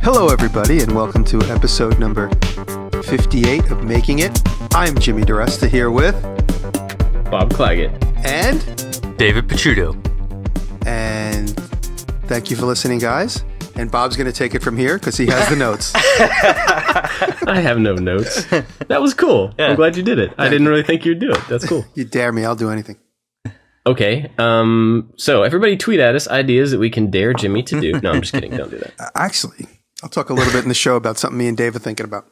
Hello, everybody, and welcome to episode number 58 of Making It. I'm Jimmy Diresta here with Bob Clagett and David Picciuto. And thank you for listening, guys. And Bob's going to take it from here because he has the notes. I have no notes. That was cool. Yeah. I'm glad you did it. I didn't really think you'd do it. That's cool. You dare me. I'll do anything. Okay. So everybody tweet at us ideas that we can dare Jimmy to do. No, I'm just kidding. Don't do that. Actually, I'll talk a little bit in the show about something me and Dave are thinking about.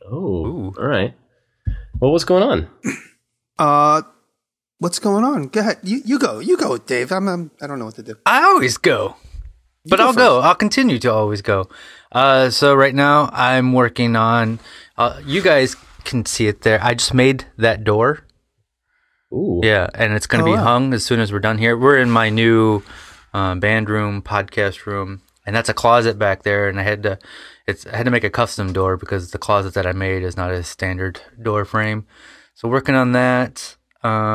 Oh, ooh. All right. Well, what's going on? What's going on? Go ahead. You go. You go, Dave. I don't know what to do. I always go. But I'll go. I'll continue to always go. So right now I'm working on, you guys can see it there. I just made that door. Ooh. Yeah, and it's going to be hung as soon as we're done here. We're in my new band room, podcast room, and that's a closet back there. And I had to make a custom door because the closet that I made is not a standard door frame. So working on that.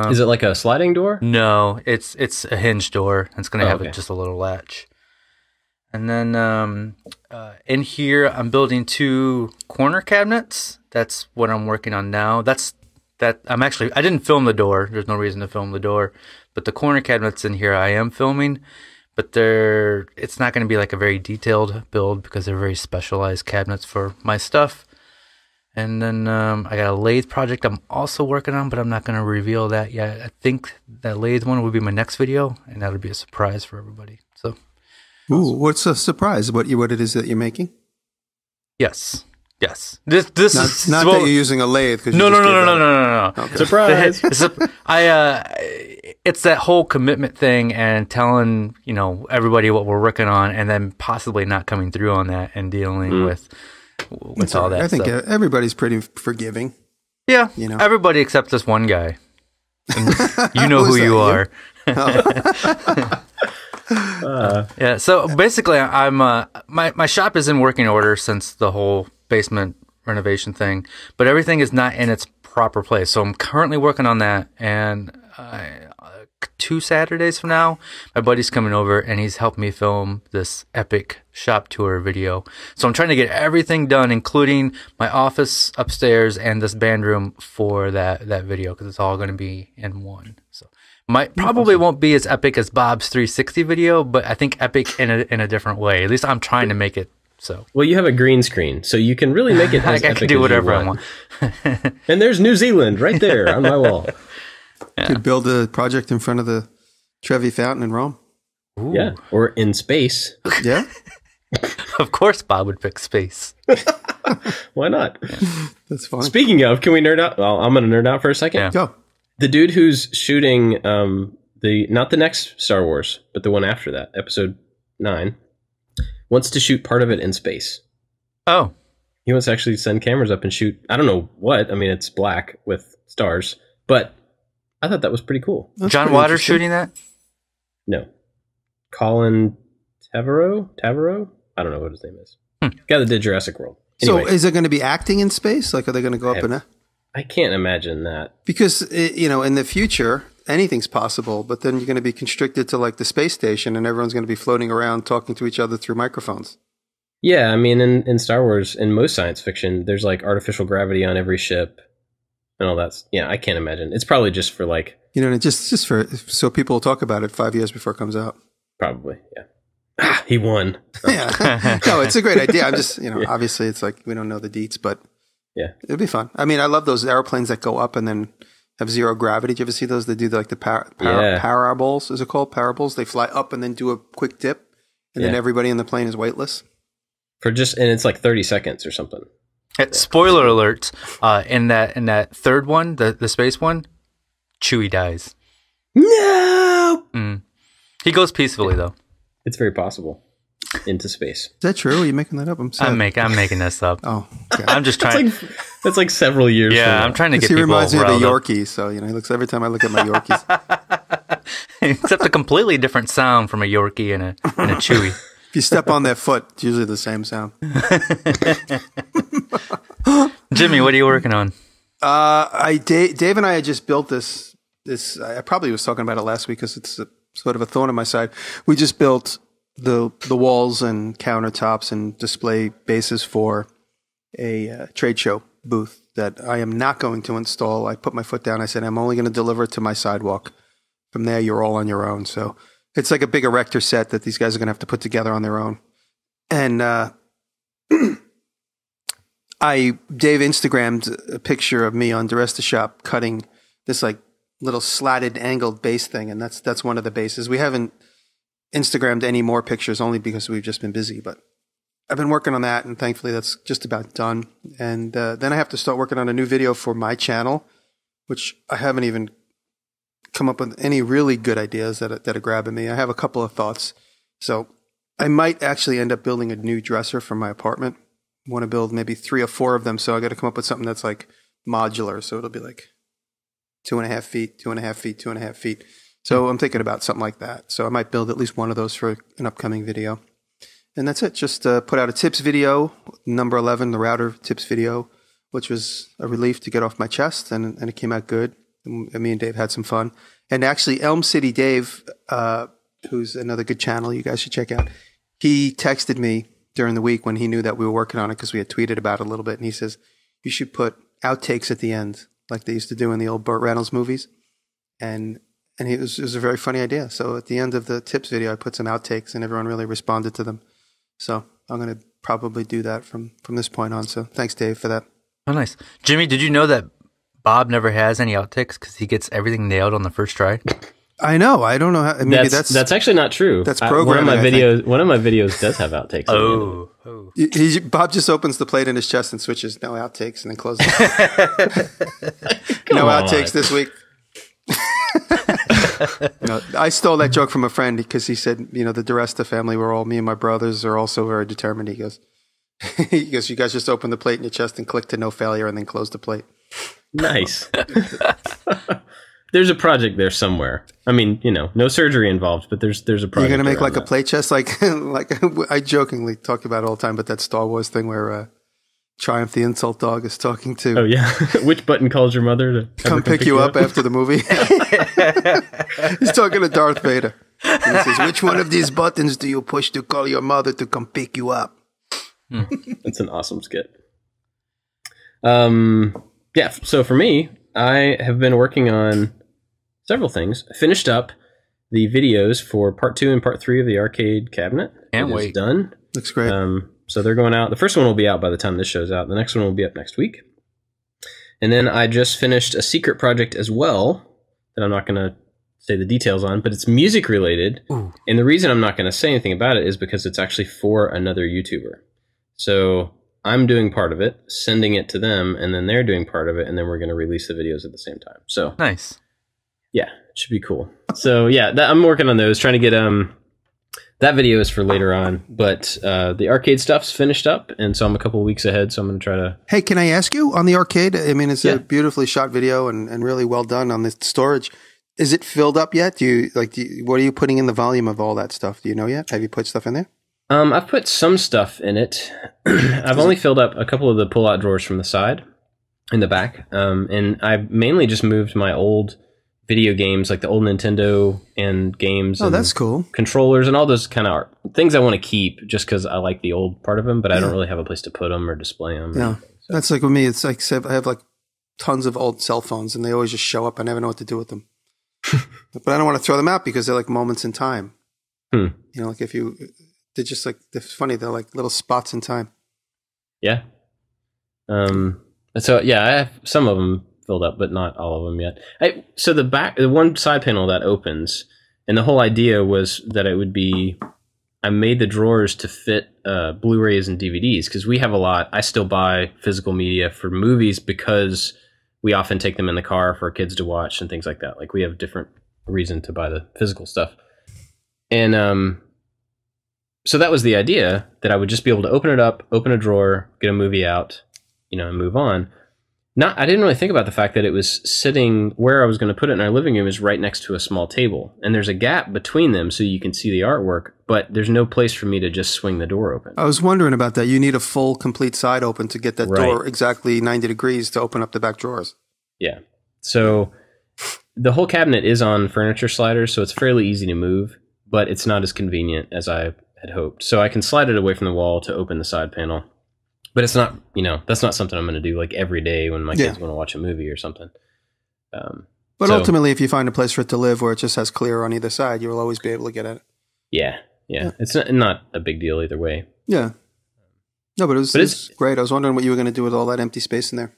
Is it like a sliding door? No, it's a hinge door. It's going to have just a little latch. And then in here, I'm building 2 corner cabinets. That's what I'm working on now. I didn't film the door. There's no reason to film the door. But the corner cabinets in here I am filming. But it's not going to be like a very detailed build because they're very specialized cabinets for my stuff. And then I got a lathe project I'm also working on, but I'm not going to reveal that yet. I think that lathe one will be my next video, and that'll be a surprise for everybody. So. Ooh, what's a surprise? What it is that you're making? Yes. This is not that you're using a lathe. No. Okay. Surprise! It's that whole commitment thing and telling everybody what we're working on, and then possibly not coming through on that and dealing with all that. I think stuff. Everybody's pretty forgiving. Yeah, everybody except this one guy. And you know who you are. Yeah, so basically I'm my shop is in working order since the whole basement renovation thing, but everything is not in its proper place. So I'm currently working on that, and 2 Saturdays from now, my buddy's coming over and he's helped me film this epic shop tour video. So I'm trying to get everything done, including my office upstairs and this band room for that video, because it's all going to be in one. So probably won't be as epic as Bob's 360 video, but I think epic in a different way. At least I'm trying to make it so. Well, you have a green screen, so you can really make it as I epic can do as whatever you I want. want. And there's New Zealand right there on my wall. You could build a project in front of the Trevi Fountain in Rome. Ooh. Yeah, or in space. Yeah? Of course Bob would pick space. Why not? That's fine. Speaking of, can we nerd out? Well, I'm going to nerd out for a second. Yeah. Go. The dude who's shooting not the next Star Wars, but the one after that, episode 9, wants to shoot part of it in space. Oh. He wants to actually send cameras up and shoot, I don't know what. I mean, it's black with stars, but I thought that was pretty cool. That's John pretty Waters shooting that? No. Colin Trevorrow? I don't know what his name is. Guy that did Jurassic World. Anyway, So is it going to be acting in space? Like, are they going to go up in a... I can't imagine that. Because, in the future, anything's possible, but then you're going to be constricted to, like, the space station, and everyone's going to be floating around talking to each other through microphones. Yeah, I mean, in Star Wars, in most science fiction, there's, like, artificial gravity on every ship and all that. Yeah, I can't imagine. It's probably just for, like... just for... So people will talk about it 5 years before it comes out. Probably, yeah. He won. Yeah. No, it's a great idea. I'm just, obviously it's like we don't know the deets, but yeah, it'll be fun. I mean, I love those airplanes that go up and then have zero gravity. Do you ever see those? They do the parables. Is it called parables? They fly up and then do a quick dip, and then everybody in the plane is weightless. And it's like 30 seconds or something. Spoiler alert! In that third one, the space one, Chewie dies. No. He goes peacefully though. It's very possible. Into space. Is that true? Are you making that up? I'm making this up. Oh, okay. I'm just trying. That's like several years. Yeah, I'm trying to get people. He reminds me of a riled Yorkie, so he looks every time I look at my Yorkies. Except a completely different sound from a Yorkie and a Chewie. If you step on their foot, it's usually the same sound. Jimmy, what are you working on? Dave and I had just built this. I probably was talking about it last week because it's sort of a thorn on my side. We just built the walls and countertops and display bases for a trade show booth that I am not going to install. I put my foot down. I said, I'm only going to deliver it to my sidewalk. From there, you're all on your own. So it's like a big erector set that these guys are going to have to put together on their own. And Dave Instagrammed a picture of me on Diresta Shop cutting this like little slatted angled base thing. And that's one of the bases. We haven't Instagrammed any more pictures only because we've just been busy, but I've been working on that, and thankfully that's just about done. And then I have to start working on a new video for my channel, which I haven't even come up with any really good ideas that are grabbing me. I have a couple of thoughts. So I might actually end up building a new dresser for my apartment. I want to build maybe 3 or 4 of them, so I got to come up with something that's like modular. So it'll be like 2.5 feet, 2.5 feet, 2.5 feet. So I'm thinking about something like that. So I might build at least one of those for an upcoming video. And that's it. Just put out a tips video, number 11, the router tips video, which was a relief to get off my chest, and it came out good. And me and Dave had some fun. And actually, Elm City Dave, who's another good channel you guys should check out, he texted me during the week when he knew that we were working on it because we had tweeted about it a little bit. And he says, you should put outtakes at the end like they used to do in the old Burt Reynolds movies. And it was a very funny idea. So at the end of the tips video, I put some outtakes, and everyone really responded to them. So I'm going to probably do that from this point on. So thanks, Dave, for that. Oh, nice. Jimmy, did you know that Bob never has any outtakes because he gets everything nailed on the first try? I know. I don't know how. Maybe that's actually not true. That's programming. One of my videos does have outtakes. Bob just opens the plate in his chest and switches no outtakes and then closes. No outtakes this week. No, I stole that joke from a friend because he said, the Diresta family, me and my brothers are also very determined. He goes, you guys just open the plate in your chest and click to no failure and then close the plate. Nice. There's a project there somewhere. I mean, no surgery involved, but there's a project. You're going to make like a plate chest? Like I jokingly talk about it all the time, but that Star Wars thing where Triumph the Insult Dog is talking to... Oh, yeah. Which button calls your mother to come pick you up after the movie? He's talking to Darth Vader. And he says, which one of these buttons do you push to call your mother to come pick you up? That's an awesome skit. Yeah, so for me, I have been working on several things. I finished up the videos for part 2 and part 3 of the arcade cabinet. Can't wait. It's done. Looks great. So they're going out. The first one will be out by the time this show's out. The next one will be up next week. And then I just finished a secret project as well that I'm not going to say the details on, but it's music related. Ooh. And the reason I'm not going to say anything about it is because it's actually for another YouTuber. So I'm doing part of it, sending it to them, and then they're doing part of it, and then we're going to release the videos at the same time. So nice. Yeah, it should be cool. So yeah, I'm working on those, trying to get that video is for later on, but the arcade stuff's finished up, and so I'm a couple of weeks ahead, so I'm going to try to... Hey, can I ask you, on the arcade, I mean, it's a beautifully shot video and really well done on the storage. Is it filled up yet? What are you putting in the volume of all that stuff? Do you know yet? Have you put stuff in there? I've put some stuff in it. I've only filled up a couple of the pull-out drawers from the side, in the back, and I've mainly just moved my old video games, like the old Nintendo and games. Oh, that's cool. Controllers and all those kind of things I want to keep just because I like the old part of them, but I don't really have a place to put them or display them. Yeah, so. That's like with me. It's like I have like tons of old cell phones, and they always just show up. I never know what to do with them. But I don't want to throw them out because they're like moments in time. Like if you... They're just like, they're funny. They're like little spots in time. Yeah. So yeah, I have some of them filled up, but not all of them yet. So the one side panel that opens, and the whole idea was that it would be, I made the drawers to fit Blu-rays and DVDs because we have a lot. I still buy physical media for movies because we often take them in the car for kids to watch and things like that. Like we have different reason to buy the physical stuff. And, so that was the idea, that I would just be able to open it up, open a drawer, get a movie out, and move on. I didn't really think about the fact that it was sitting where I was going to put it in our living room is right next to a small table. And there's a gap between them so you can see the artwork, but there's no place for me to just swing the door open. I was wondering about that. You need a full, complete side open to get that door exactly 90 degrees to open up the back drawers. Yeah. So the whole cabinet is on furniture sliders, so it's fairly easy to move. but it's not as convenient as I had hoped. So I can slide it away from the wall to open the side panel. But it's not, that's not something I'm going to do like every day when my kids want to watch a movie or something. But ultimately, if you find a place for it to live where it just has clear on either side, you will always be able to get at it. Yeah. It's not a big deal either way. Yeah. No, but it's great. I was wondering what you were going to do with all that empty space in there.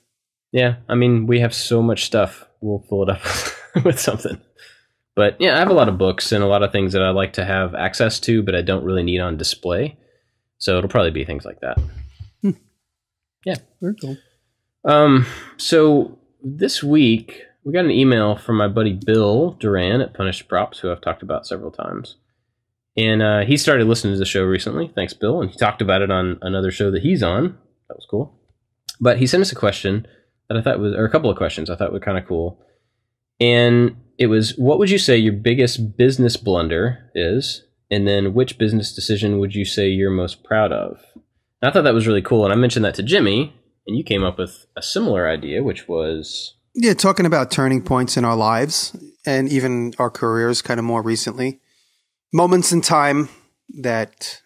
Yeah. I mean, we have so much stuff. We'll fill it up with something. But yeah, I have a lot of books and a lot of things that I like to have access to, but I don't really need on display. So it'll probably be things like that. Yeah. Very cool. So this week, we got an email from my buddy Bill Duran at Punished Props, who I've talked about several times. And he started listening to the show recently. Thanks, Bill. And he talked about it on another show that he's on. That was cool. But he sent us a question that I thought was, or a couple of questions I thought were kind of cool. And it was, what would you say your biggest business blunder is? And then which business decision would you say you're most proud of? And I thought that was really cool. And I mentioned that to Jimmy, and you came up with a similar idea, which was... Yeah, talking about turning points in our lives and even our careers kind of more recently. Moments in time that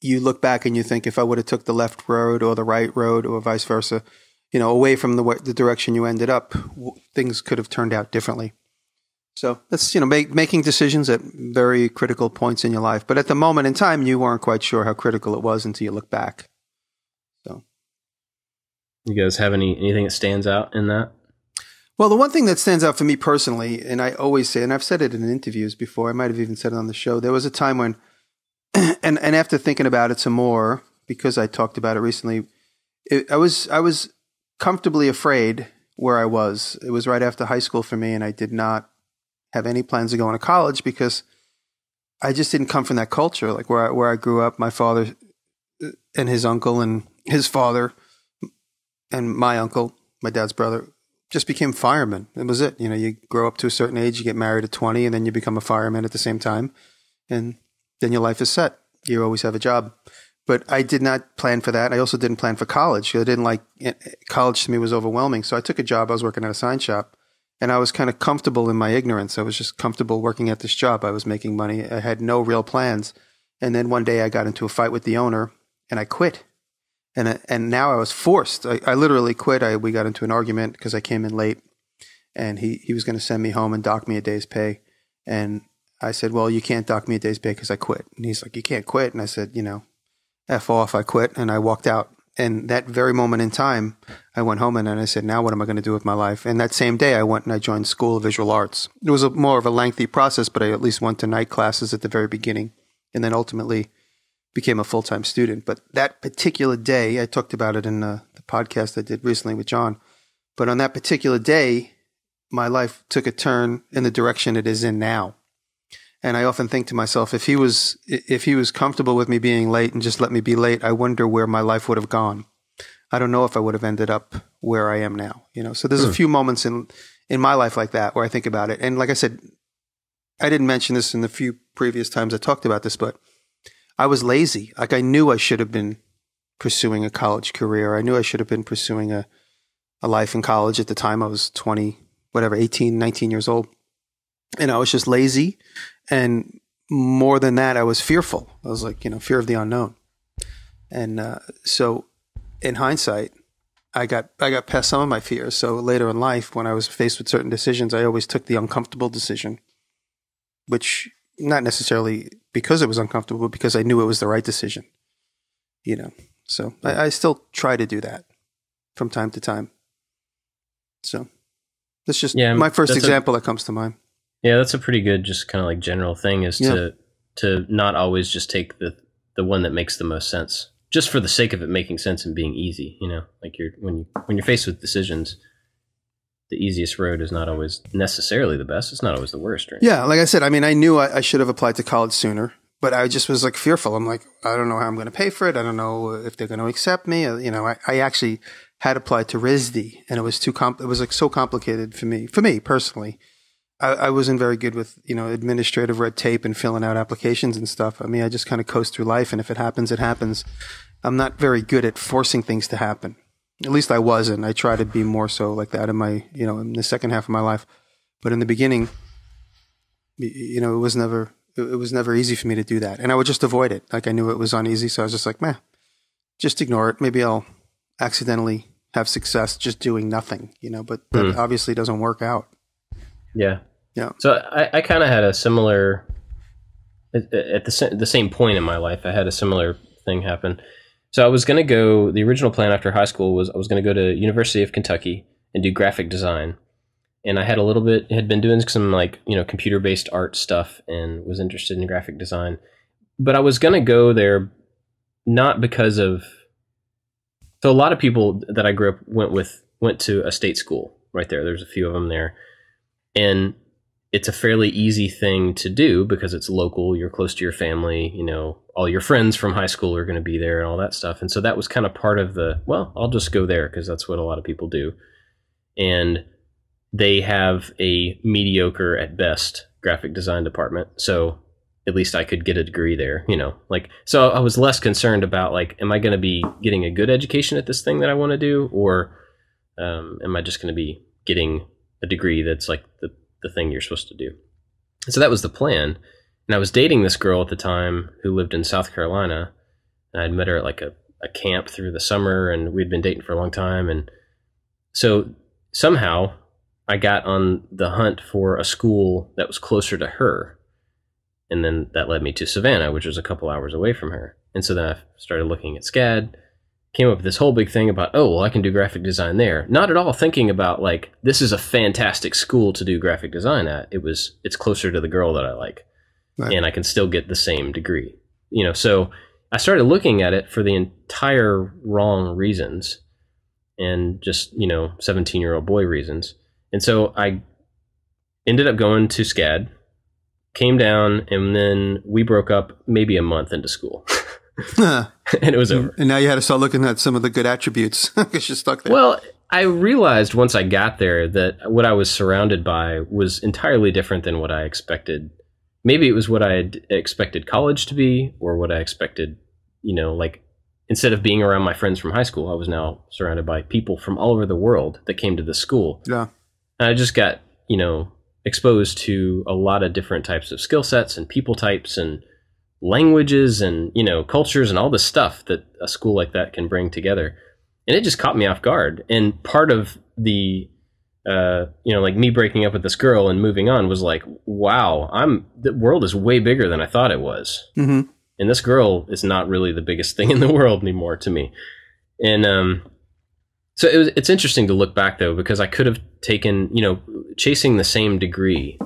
you look back and you think, if I would have took the left road or the right road or vice versa, away from the direction you ended up, things could have turned out differently. So that's, making decisions at very critical points in your life. But at the moment in time, you weren't quite sure how critical it was until you look back. So, you guys have anything that stands out in that? Well, the one thing that stands out for me personally, and I always say, and I've said it in interviews before, I might have even said it on the show, there was a time when, and after thinking about it some more, because I talked about it recently, I was comfortably afraid where I was. It was right after high school for me, and I did not have any plans of going to college because I just didn't come from that culture. Like where I grew up, my father and his uncle and his father and my uncle, my dad's brother, just became firemen. It was it. You grow up to a certain age, you get married at 20, and then you become a fireman at the same time. And then your life is set. You always have a job. But I did not plan for that. I also didn't plan for college. I didn't college to me was overwhelming. So I took a job. I was working at a sign shop, and I was kind of comfortable in my ignorance. I was just comfortable working at this job. I was making money. I had no real plans. And then one day I got into a fight with the owner, and I quit. And now I was forced. I literally quit. We got into an argument because I came in late, and he was going to send me home and dock me a day's pay. And I said, well, you can't dock me a day's pay because I quit. And he's like, you can't quit. And I said, F off, I quit. And I walked out. And that very moment in time, I went home and I said, now what am I going to do with my life? And that same day I went and I joined School of Visual Arts. It was more of a lengthy process, but I at least went to night classes at the very beginning, and then ultimately became a full-time student. But that particular day, I talked about it in the podcast I did recently with John, but on that particular day, my life took a turn in the direction it is in now. And I often think to myself, if he was comfortable with me being late and just let me be late, I wonder where my life would have gone. I don't know if I would have ended up where I am now. So there's a few moments in my life like that where I think about it. And like I said, I didn't mention this in the few previous times I talked about this, but I was lazy. Like I knew I should have been pursuing a college career. I knew I should have been pursuing a life in college. At the time I was 18, 19 years old. And I was just lazy. And more than that, I was fearful. I was like, fear of the unknown. And so in hindsight, I got past some of my fears. So later in life, when I was faced with certain decisions, I always took the uncomfortable decision, which not necessarily because it was uncomfortable, but because I knew it was the right decision. So I still try to do that from time to time. So that's just my first example that comes to mind. Yeah, that's a pretty good, just kind of like general thing is to not always just take the one that makes the most sense, just for the sake of it making sense and being easy. Like when you're faced with decisions, the easiest road is not always necessarily the best. It's not always the worst. Right? Yeah, like I said, I mean, I knew I should have applied to college sooner, but I just was like fearful. I'm like, I don't know how I'm going to pay for it. I don't know if they're going to accept me. I actually had applied to RISD, and it was it was like so complicated for me personally. I wasn't very good with, administrative red tape and filling out applications and stuff. I mean, I just kind of coast through life, and if it happens, it happens. I'm not very good at forcing things to happen. At least I wasn't. I try to be more so like that in my, in the second half of my life. But in the beginning, it was never it was never easy for me to do that. And I would just avoid it. Like I knew it was uneasy. So I was just like, meh, just ignore it. Maybe I'll accidentally have success just doing nothing, but that obviously doesn't work out. Yeah. Yeah. So I kind of had a similar, at the same point in my life, I had a similar thing happen. So I was going to go, the original plan after high school was I was going to go to University of Kentucky and do graphic design. And I had been doing some computer-based art stuff and was interested in graphic design. But I was going to go there not because of, so a lot of people that I grew up went to a state school right there. There's a few of them there. And it's a fairly easy thing to do because it's local, you're close to your family, all your friends from high school are going to be there and all that stuff. And so that was kind of part of I'll just go there because that's what a lot of people do. And they have a mediocre at best graphic design department. So at least I could get a degree there, so I was less concerned about am I going to be getting a good education at this thing that I want to do? Or am I just going to be getting a degree that's like the thing you're supposed to do? And so that was the plan. And I was dating this girl at the time who lived in South Carolina. And I'd met her at a camp through the summer, and we'd been dating for a long time. And so somehow I got on the hunt for a school that was closer to her. And then that led me to Savannah, which was a couple hours away from her. And so then I started looking at SCAD, came up with this whole big thing about, I can do graphic design there. Not at all thinking about this is a fantastic school to do graphic design at. It's closer to the girl that I like. Right. And I can still get the same degree. So I started looking at it for the entire wrong reasons and just, 17-year-old boy reasons. And so I ended up going to SCAD, came down, and then we broke up maybe a month into school. And it was over. And now you had to start looking at some of the good attributes because you're stuck there. Well, I realized once I got there that what I was surrounded by was entirely different than what I expected. Maybe it was what I had expected college to be, or what I expected, instead of being around my friends from high school, I was now surrounded by people from all over the world that came to the school. Yeah. And I just got, exposed to a lot of different types of skill sets and people types and languages and, cultures and all the stuff that a school like that can bring together. And it just caught me off guard. And part of the, me breaking up with this girl and moving on was wow, the world is way bigger than I thought it was. Mm-hmm. And this girl is not really the biggest thing in the world anymore to me. And, so it's interesting to look back though, because I could have taken, chasing the same degree,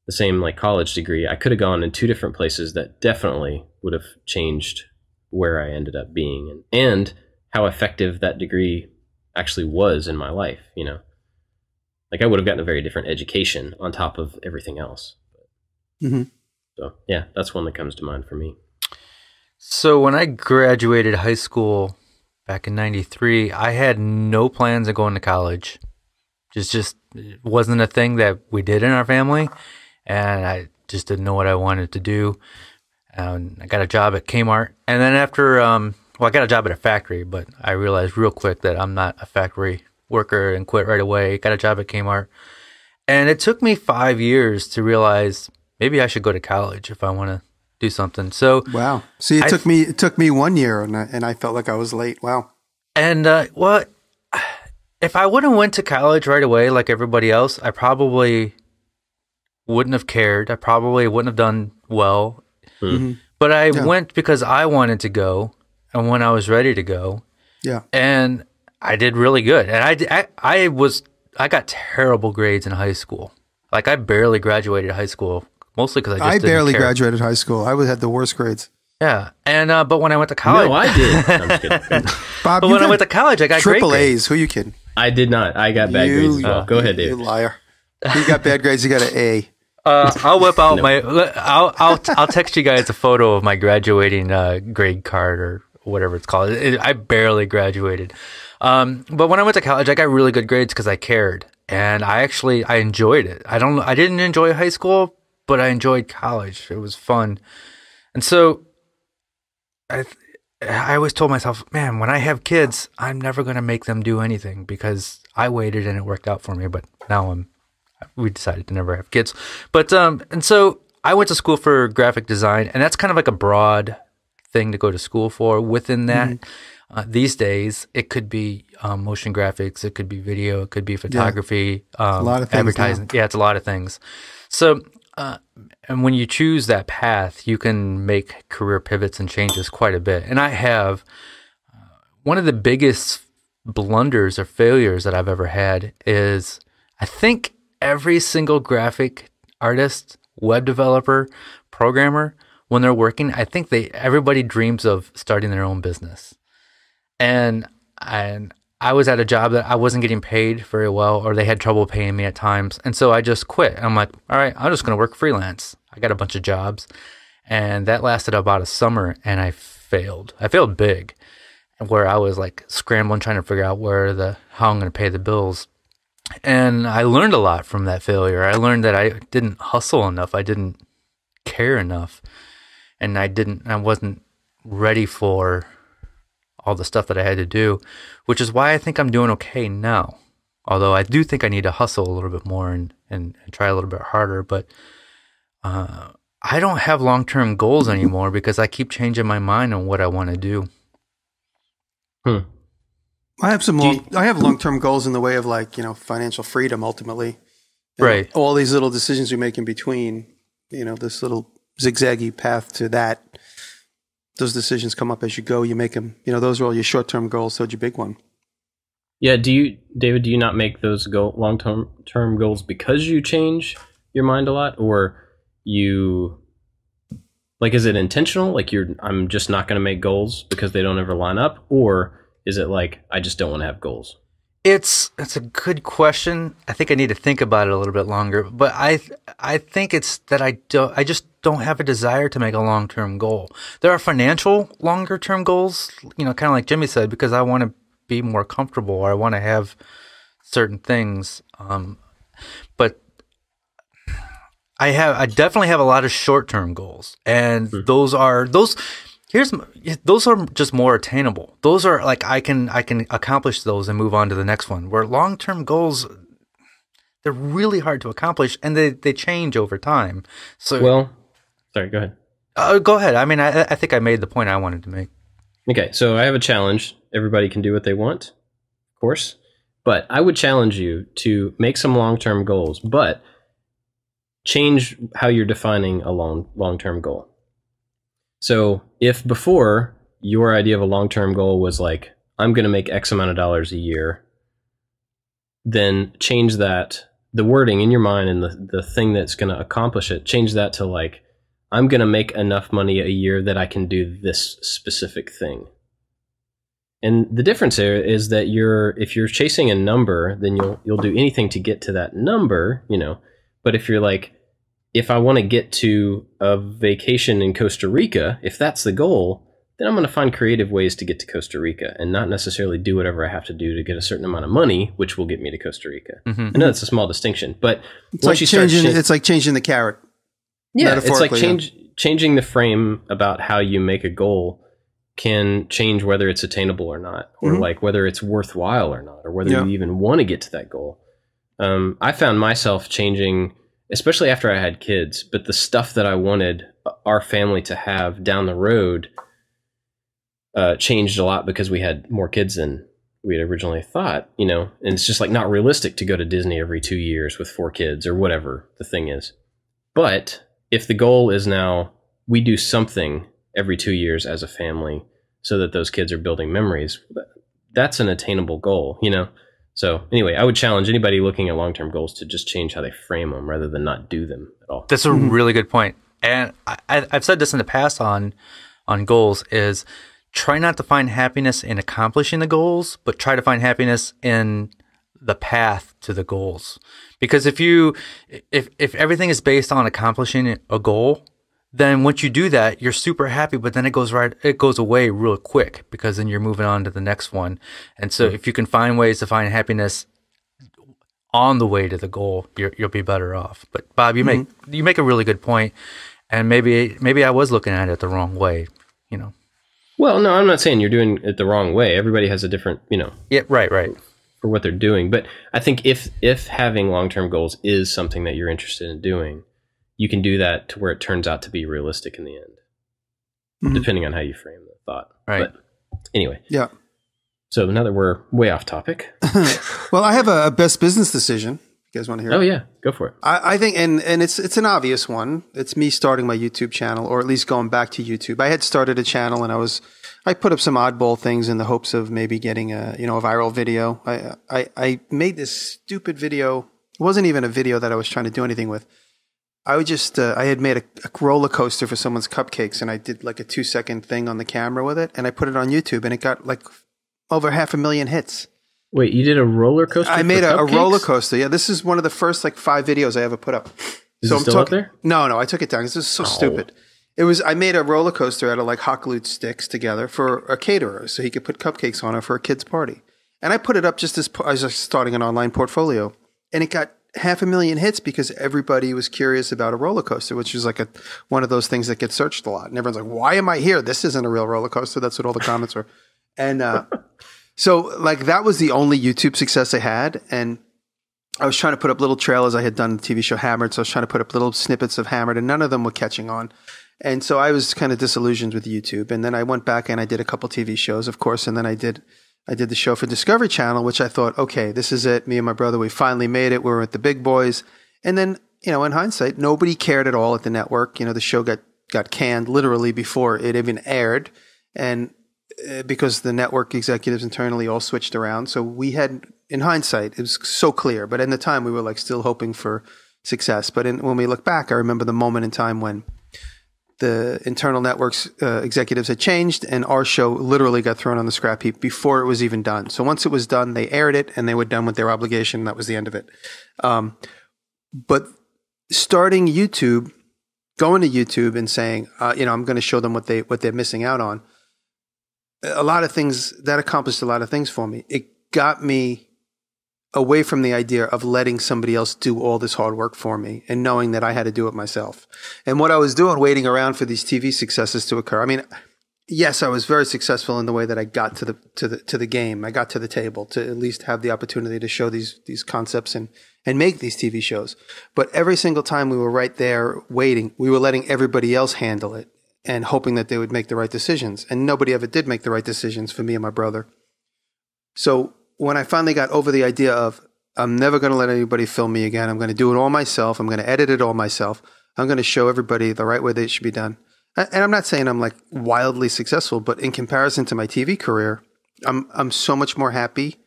the same college degree, I could have gone in two different places that definitely would have changed where I ended up being and how effective that degree actually was in my life, I would have gotten a very different education on top of everything else. Mm-hmm. So yeah, that's one that comes to mind for me. So when I graduated high school back in '93, I had no plans of going to college. Just it wasn't a thing that we did in our family, and I just didn't know what I wanted to do. And I got a job at Kmart, and then after, I got a job at a factory, but I realized real quick that I'm not a factory worker and quit right away. Got a job at Kmart, and it took me 5 years to realize maybe I should go to college if I want to do something. So wow. See, it took me 1 year, and I felt like I was late. Wow. And if I would have went to college right away like everybody else, I probably wouldn't have cared. I probably wouldn't have done well. Mm-hmm. But I went because I wanted to go, and when I was ready to go. Yeah. And I did really good. And I got terrible grades in high school. I barely graduated high school. Mostly because I barely graduated high school. I had the worst grades. Yeah, and but when I went to college, no, I did. I'm just kidding. Bob, but when I went to college, I got triple great A's. Who are you kidding? I did not. I got bad grades as well. Go ahead, Dave. You liar. You got bad grades. You got an A. I'll whip out I'll text you guys a photo of my graduating grade card or whatever it's called. I barely graduated, but when I went to college, I got really good grades because I cared, and I enjoyed it. I didn't enjoy high school, but I enjoyed college. It was fun. And so I always told myself, man, when I have kids, I'm never going to make them do anything because I waited and it worked out for me. But now we decided to never have kids. But, and so I went to school for graphic design, and that's kind of like a broad thing to go to school for. Within that, these days, it could be motion graphics, it could be video, it could be photography, a lot of things advertising. now. Yeah, it's a lot of things. So, and when you choose that path, you can make career pivots and changes quite a bit. And I have one of the biggest blunders or failures that I've ever had is I think every single graphic artist, web developer, programmer, when they're working, I think everybody dreams of starting their own business. And I was at a job that I wasn't getting paid very well, or they had trouble paying me at times. And so I just quit. I'm like, all right, I'm just going to work freelance. I got a bunch of jobs. And that lasted about a summer, and I failed. I failed big, where I was like scrambling, trying to figure out how I'm going to pay the bills. And I learned a lot from that failure. I learned that I didn't hustle enough. I didn't care enough. And I wasn't ready for all the stuff that I had to do, which is why I think I'm doing okay now. Although I do think I need to hustle a little bit more and try a little bit harder. But I don't have long-term goals anymore because I keep changing my mind on what I want to do. I have I have long-term goals in the way of financial freedom ultimately. Right. All these little decisions we make in between, this little zigzaggy path to that. Those decisions come up as you go. You make them, those are all your short-term goals. So your big one. Yeah. David, do you not make those long-term goals because you change your mind a lot, or is it intentional? I'm just not going to make goals because they don't ever line up, or is it I just don't want to have goals? It's a good question. I think I need to think about it a little bit longer, but I think it's that I just don't have a desire to make a long-term goal. There are financial longer-term goals, kind of like Jimmy said, because I want to be more comfortable, or I want to have certain things. But I definitely have a lot of short-term goals, and those are just more attainable. Those are I can accomplish those and move on to the next one. Where long-term goals, they're really hard to accomplish, and they change over time. So, sorry, go ahead. Go ahead. I mean, I think I made the point I wanted to make. Okay, so I have a challenge. Everybody can do what they want, of course, but I would challenge you to make some long-term goals, but change how you're defining a long-term goal. So if before your idea of a long-term goal was I'm going to make X amount of dollars a year, then change that, the wording in your mind and the thing that's going to accomplish it, change that to I'm going to make enough money a year that I can do this specific thing. And the difference there is that if you're chasing a number, then you'll do anything to get to that number, but if you're if I want to get to a vacation in Costa Rica, if that's the goal, then I'm going to find creative ways to get to Costa Rica and not necessarily do whatever I have to do to get a certain amount of money, which will get me to Costa Rica. I know that's a small distinction, but it's it's like changing the carrot. Yeah, it's like changing the frame about how you make a goal can change whether it's attainable or not, or whether it's worthwhile or not, or whether you even want to get to that goal. I found myself changing, especially after I had kids, but the stuff that I wanted our family to have down the road changed a lot because we had more kids than we had originally thought, and it's just not realistic to go to Disney every 2 years with 4 kids or whatever the thing is. But if the goal is now we do something every 2 years as a family so that those kids are building memories, that's an attainable goal, So anyway, I would challenge anybody looking at long-term goals to just change how they frame them rather than not do them at all. That's a really good point. And I've said this in the past on goals is try not to find happiness in accomplishing the goals, but try to find happiness in the path to the goals. Because if everything is based on accomplishing a goal, then once you do that, you're super happy, but then it goes away real quick because then you're moving on to the next one. And so if you can find ways to find happiness on the way to the goal, you'll be better off. But Bob, you make a really good point, and maybe I was looking at it the wrong way, Well, no, I'm not saying you're doing it the wrong way. Everybody has a different, Yeah, right. For what they're doing. But I think if having long-term goals is something that you're interested in doing, you can do that to where it turns out to be realistic in the end, depending on how you frame the thought. Right. But anyway. Yeah. So now that we're way off topic. Well, I have a best business decision. You guys want to hear it? Oh, yeah. Go for it. I think, and it's an obvious one. It's me starting my YouTube channel, or at least going back to YouTube. I had started a channel, and I put up some oddball things in the hopes of maybe getting a viral video. I made this stupid video. It wasn't even a video that I was trying to do anything with. I would just, I had made a roller coaster for someone's cupcakes, and I did like a 2-second thing on the camera with it, and I put it on YouTube, and it got like over 500,000 hits. Wait, you did a roller coaster? I made a roller coaster. Yeah, this is one of the first like 5 videos I ever put up. Is it still up there? No, I took it down because this is so stupid. I made a roller coaster out of like hot glued sticks together for a caterer, so he could put cupcakes on it for a kid's party. And I put it up just as I was starting an online portfolio, and it got 500,000 hits because everybody was curious about a roller coaster, which is like one of those things that gets searched a lot. And everyone's like, "Why am I here? This isn't a real roller coaster." That's what all the comments were. And so like that was the only YouTube success I had. And I was trying to put up little trailers. I had done the TV show Hammered, so I was trying to put up little snippets of Hammered, and none of them were catching on. And so I was kind of disillusioned with YouTube. And then I went back and I did a couple TV shows, of course. And then I did the show for Discovery Channel, which I thought, okay, this is it. Me and my brother, we finally made it. We were with the big boys. And then, in hindsight, nobody cared at all at the network. The show got canned literally before it even aired. And because the network executives internally all switched around. So we had, in hindsight, it was so clear. But in the time, we were like still hoping for success. But when we look back, I remember the moment in time when the internal networks executives had changed, and our show literally got thrown on the scrap heap before it was even done. So once it was done, they aired it, and they were done with their obligation. That was the end of it. But starting YouTube, going to YouTube and saying, I'm going to show them what they're missing out on. A lot of things that accomplished a lot of things for me. It got me away from the idea of letting somebody else do all this hard work for me and knowing that I had to do it myself. And what I was doing, waiting around for these TV successes to occur. I mean, yes, I was very successful in the way that I got to the game. I got to the table to at least have the opportunity to show these concepts and make these TV shows. But every single time we were right there waiting, we were letting everybody else handle it and hoping that they would make the right decisions. And nobody ever did make the right decisions for me and my brother. So when I finally got over the idea of, I'm never going to let anybody film me again. I'm going to do it all myself. I'm going to edit it all myself. I'm going to show everybody the right way that it should be done. And I'm not saying I'm like wildly successful, but in comparison to my TV career, I'm so much more happy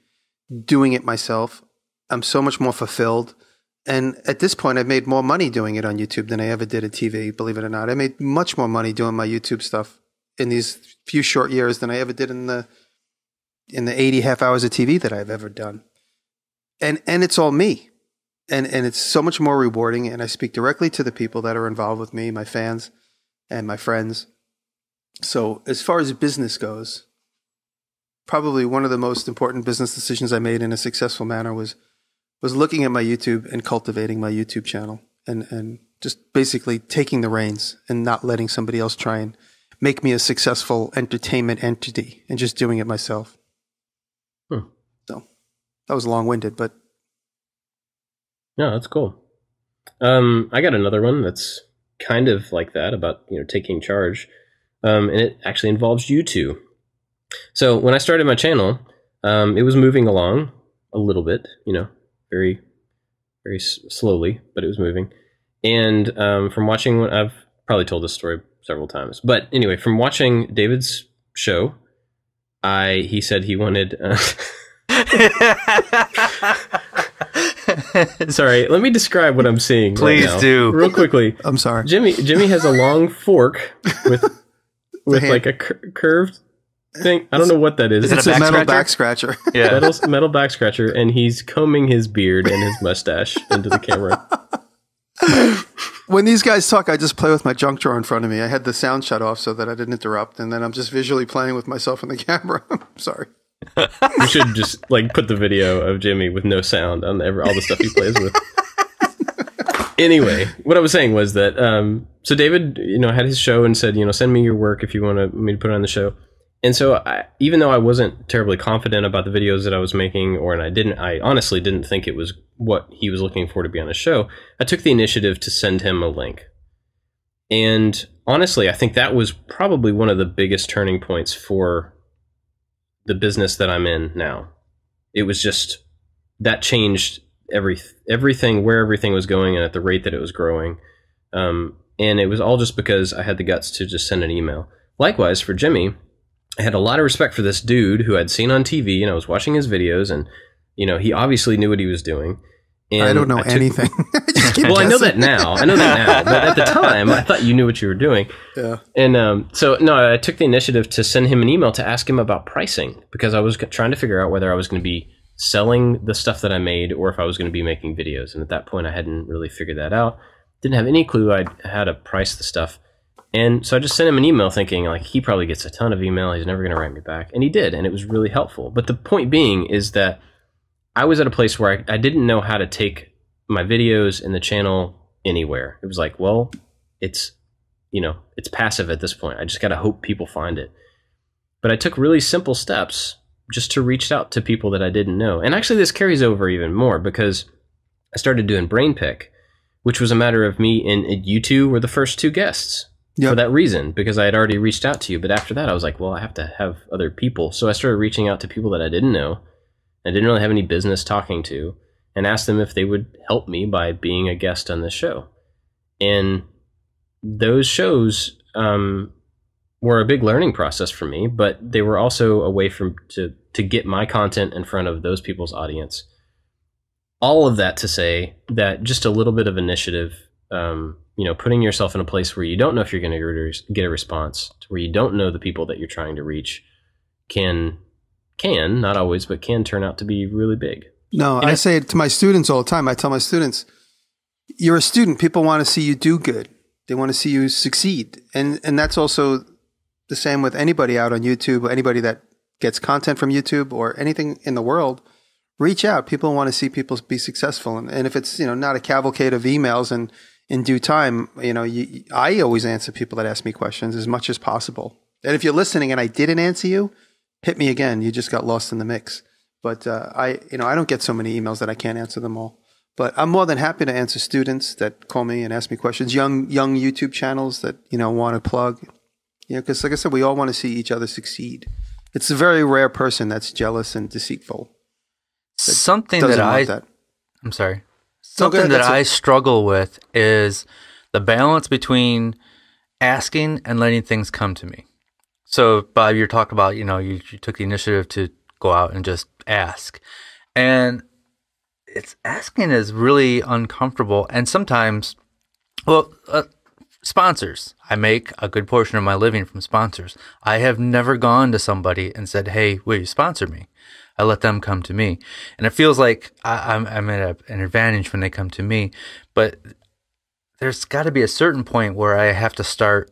doing it myself. I'm so much more fulfilled. And at this point, I've made more money doing it on YouTube than I ever did at TV, believe it or not. I made much more money doing my YouTube stuff in these few short years than I ever did in the 80 half hours of TV that I've ever done. And it's all me. And it's so much more rewarding. And I speak directly to the people that are involved with me, my fans and my friends. So as far as business goes, probably one of the most important business decisions I made in a successful manner was looking at my YouTube and cultivating my YouTube channel and just basically taking the reins and not letting somebody else try and make me a successful entertainment entity and just doing it myself. So that was long-winded, but. No, that's cool. I got another one that's kind of like that about, taking charge. And it actually involves you two. So when I started my channel, it was moving along a little bit, very, very slowly, but it was moving. And from watching, I've probably told this story several times, but anyway, from watching David's show, he said he wanted. Sorry, let me describe what I'm seeing. Please right now, do, real quickly. I'm sorry. Jimmy has a long fork with like a curved thing. I don't know what that is. It's a metal back scratcher. Yeah, metal back scratcher, and he's combing his beard and his mustache into the camera. When these guys talk, I just play with my junk drawer in front of me. I had the sound shut off so that I didn't interrupt, and then I'm just visually playing with myself in the camera. Sorry. We should just put the video of Jimmy with no sound on all the stuff he plays with. Anyway, what I was saying was that so David, had his show and said, send me your work if you want me to put it on the show. And so even though I wasn't terribly confident about the videos that I was making, I honestly didn't think it was what he was looking for to be on a show, I took the initiative to send him a link. And honestly, I think that was probably one of the biggest turning points for the business that I'm in now. It was just, that changed everything, where everything was going and at the rate that it was growing. And it was all just because I had the guts to just send an email. Likewise, for Jimmy, I had a lot of respect for this dude who I'd seen on TV, and I was watching his videos, and he obviously knew what he was doing. And I don't know anything. Well, I know that now. But at the time, I thought you knew what you were doing. Yeah. And so, no, I took the initiative to send him an email to ask him about pricing, because I was trying to figure out whether I was going to be selling the stuff that I made or if I was going to be making videos. And at that point, I hadn't really figured that out. Didn't have any clue how to price the stuff. And so I just sent him an email thinking, like, he probably gets a ton of email. He's never going to write me back. And he did, and it was really helpful. But the point being is that I was at a place where I didn't know how to take my videos and the channel anywhere. It was like, well, it's passive at this point. I just got to hope people find it. But I took really simple steps just to reach out to people that I didn't know. And actually, this carries over even more, because I started doing Brain Pick, which was a matter of me and you two were the first two guests. Yep. For that reason, because I had already reached out to you. But after that, I was like, well, I have to have other people. So I started reaching out to people that I didn't know, I didn't really have any business talking to, and asked them if they would help me by being a guest on this show. And those shows were a big learning process for me, but they were also a way to get my content in front of those people's audience. All of that to say that just a little bit of initiative, putting yourself in a place where you don't know if you're going to get a response, where you don't know the people that you're trying to reach, can, not always, but can turn out to be really big. No, I say it to my students all the time. I tell my students, you're a student. People want to see you do good. They want to see you succeed. And that's also the same with anybody out on YouTube, or anybody that gets content from YouTube or anything in the world. Reach out. People want to see people be successful. And if it's, not a cavalcade of emails, and in due time, I always answer people that ask me questions as much as possible. And if you're listening and I didn't answer you, hit me again. You just got lost in the mix. But I don't get so many emails that I can't answer them all. But I'm more than happy to answer students that call me and ask me questions. Young YouTube channels that want to plug. Because like I said, we all want to see each other succeed. It's a very rare person that's jealous and deceitful. Something that I struggle with is the balance between asking and letting things come to me. So, Bob, you're talking about, you took the initiative to go out and just ask. And asking is really uncomfortable. And sometimes, sponsors. I make a good portion of my living from sponsors. I have never gone to somebody and said, hey, will you sponsor me? I let them come to me. And it feels like I'm at an advantage when they come to me. But there's got to be a certain point where I have to start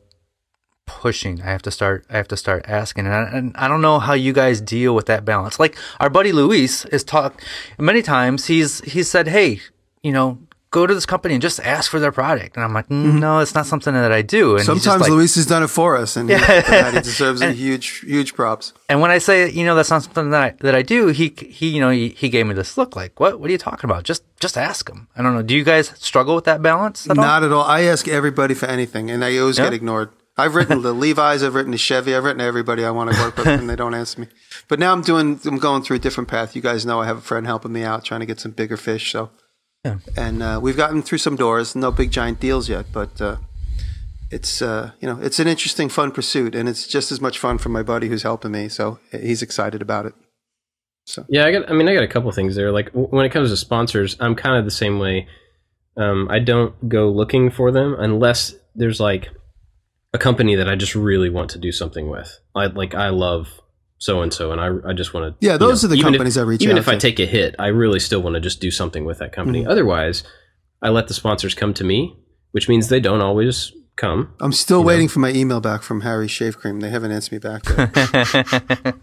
pushing. I have to start asking. And I don't know how you guys deal with that balance. Like our buddy Luis has talked many times. He's said, hey, go to this company and just ask for their product. And I'm like, no, it's not something that I do. And sometimes Luis has done it for us, and he deserves a huge props. And when I say, that's not something that I do, he gave me this look like, what are you talking about? Just ask him. I don't know. Do you guys struggle with that balance at all? Not at all. I ask everybody for anything, and I always get ignored. I've written the Levi's, I've written the Chevy, I've written to everybody I want to work with, and they don't answer me. But now I'm going through a different path. You guys know I have a friend helping me out, trying to get some bigger fish. So. Yeah. And we've gotten through some doors, no big giant deals yet, but it's it's an interesting, fun pursuit, and it's just as much fun for my buddy who's helping me. So he's excited about it. So yeah, I got a couple of things there. Like when it comes to sponsors, I'm kind of the same way. I don't go looking for them unless there's like a company that I just really want to do something with. I love so-and-so, and I just want to... Yeah, those are the companies I reach out to. Even if I take a hit, I really still want to just do something with that company. Otherwise, I let the sponsors come to me, which means they don't always come. I'm still waiting for my email back from Harry's Shave Cream. They haven't answered me back yet.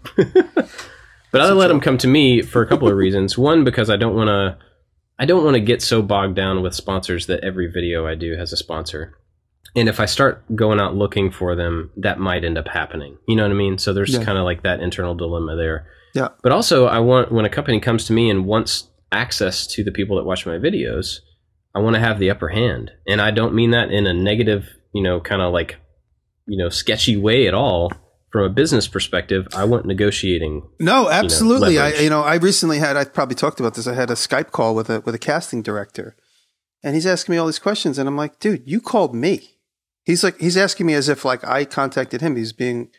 But I let them come to me for a couple of reasons. One, because I don't want to get so bogged down with sponsors that every video I do has a sponsor. And if I start going out looking for them, that might end up happening. You know what I mean? So there's kind of like that internal dilemma there. Yeah. But also, I want, when a company comes to me and wants access to the people that watch my videos, I want to have the upper hand. And I don't mean that in a negative, kind of like, sketchy way at all. From a business perspective, I want negotiating. No, absolutely. I recently I probably talked about this. I had a Skype call with a casting director, and he's asking me all these questions, and I'm like, dude, you called me. He's asking me as if like I contacted him. He's being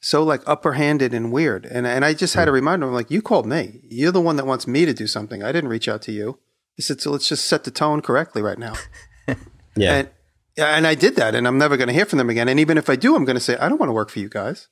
so like upper handed and weird. And I just had to remind him, I'm like, you called me. You're the one that wants me to do something. I didn't reach out to you. I said, so let's just set the tone correctly right now. Yeah. And I did that, and I'm never going to hear from them again. And even if I do, I'm going to say, I don't want to work for you guys,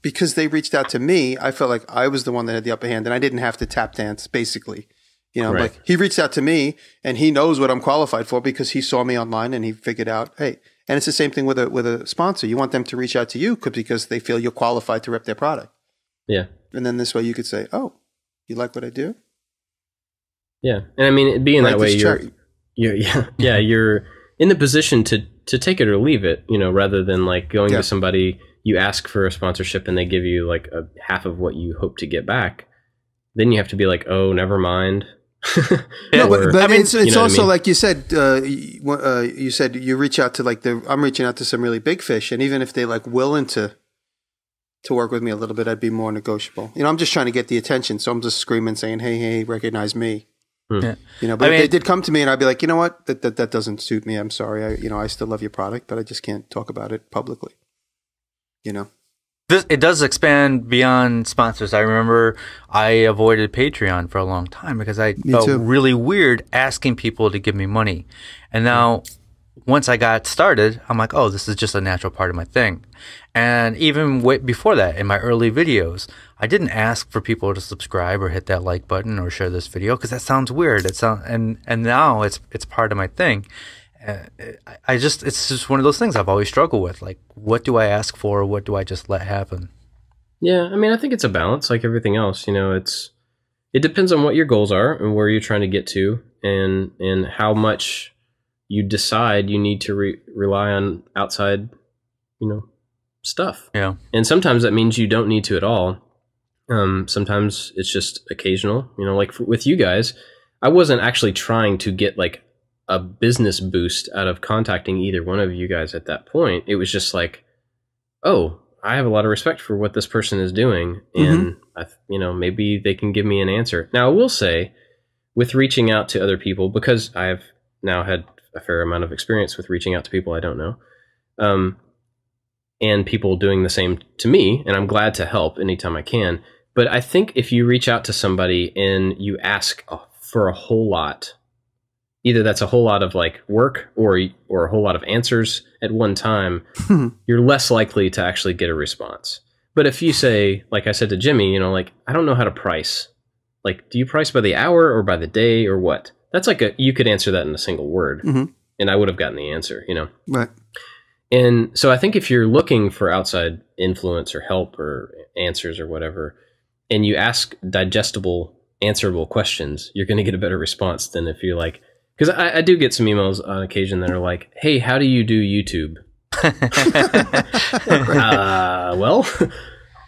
because they reached out to me. I felt like I was the one that had the upper hand, and I didn't have to tap dance, basically. Right. Like he reached out to me, and he knows what I'm qualified for because he saw me online and he figured out, hey. And it's the same thing with a sponsor. You want them to reach out to you because they feel you're qualified to rep their product. Yeah. And then this way you could say, oh, you like what I do? Yeah. And I mean, being that way, you're in the position to take it or leave it, rather than like going to somebody, you ask for a sponsorship and they give you like a half of what you hope to get back. Then you have to be like, oh, never mind. No, but I mean, it's also like you said. You said you reach out to like I'm reaching out to some really big fish, and even if they like willing to work with me a little bit, I'd be more negotiable. I'm just trying to get the attention, so I'm just screaming, saying, "Hey, recognize me." Yeah. But if they did come to me, and I'd be like, you know what, that doesn't suit me. I'm sorry. I still love your product, but I just can't talk about it publicly. It does expand beyond sponsors. I remember I avoided Patreon for a long time because I felt really weird asking people to give me money. And now, once I got started, I'm like, oh, this is just a natural part of my thing. And even before that, in my early videos, I didn't ask for people to subscribe or hit that like button or share this video because that sounds weird. And now it's part of my thing. It's just one of those things I've always struggled with. Like, what do I ask for? What do I just let happen? Yeah, I mean, I think it's a balance, like everything else. It depends on what your goals are and where you're trying to get to, and how much you decide you need to rely on outside, stuff. Yeah, and sometimes that means you don't need to at all. Sometimes it's just occasional. Like with you guys, I wasn't actually trying to get like a business boost out of contacting either one of you guys at that point. It was just like, oh, I have a lot of respect for what this person is doing, and maybe they can give me an answer. Now, I will say, with reaching out to other people, because I have now had a fair amount of experience with reaching out to people I don't know, and people doing the same to me, and I'm glad to help anytime I can. But I think if you reach out to somebody and you ask for a whole lot, either that's a whole lot of like work or a whole lot of answers at one time, you're less likely to actually get a response. But if you say, like I said to Jimmy, like, I don't know how to price. Like, do you price by the hour or by the day or what? That's like you could answer that in a single word, and I would have gotten the answer, Right. And so I think if you're looking for outside influence or help or answers or whatever, and you ask digestible, answerable questions, you're going to get a better response than if you're like, because I do get some emails on occasion that are like, hey, how do you do YouTube? Well,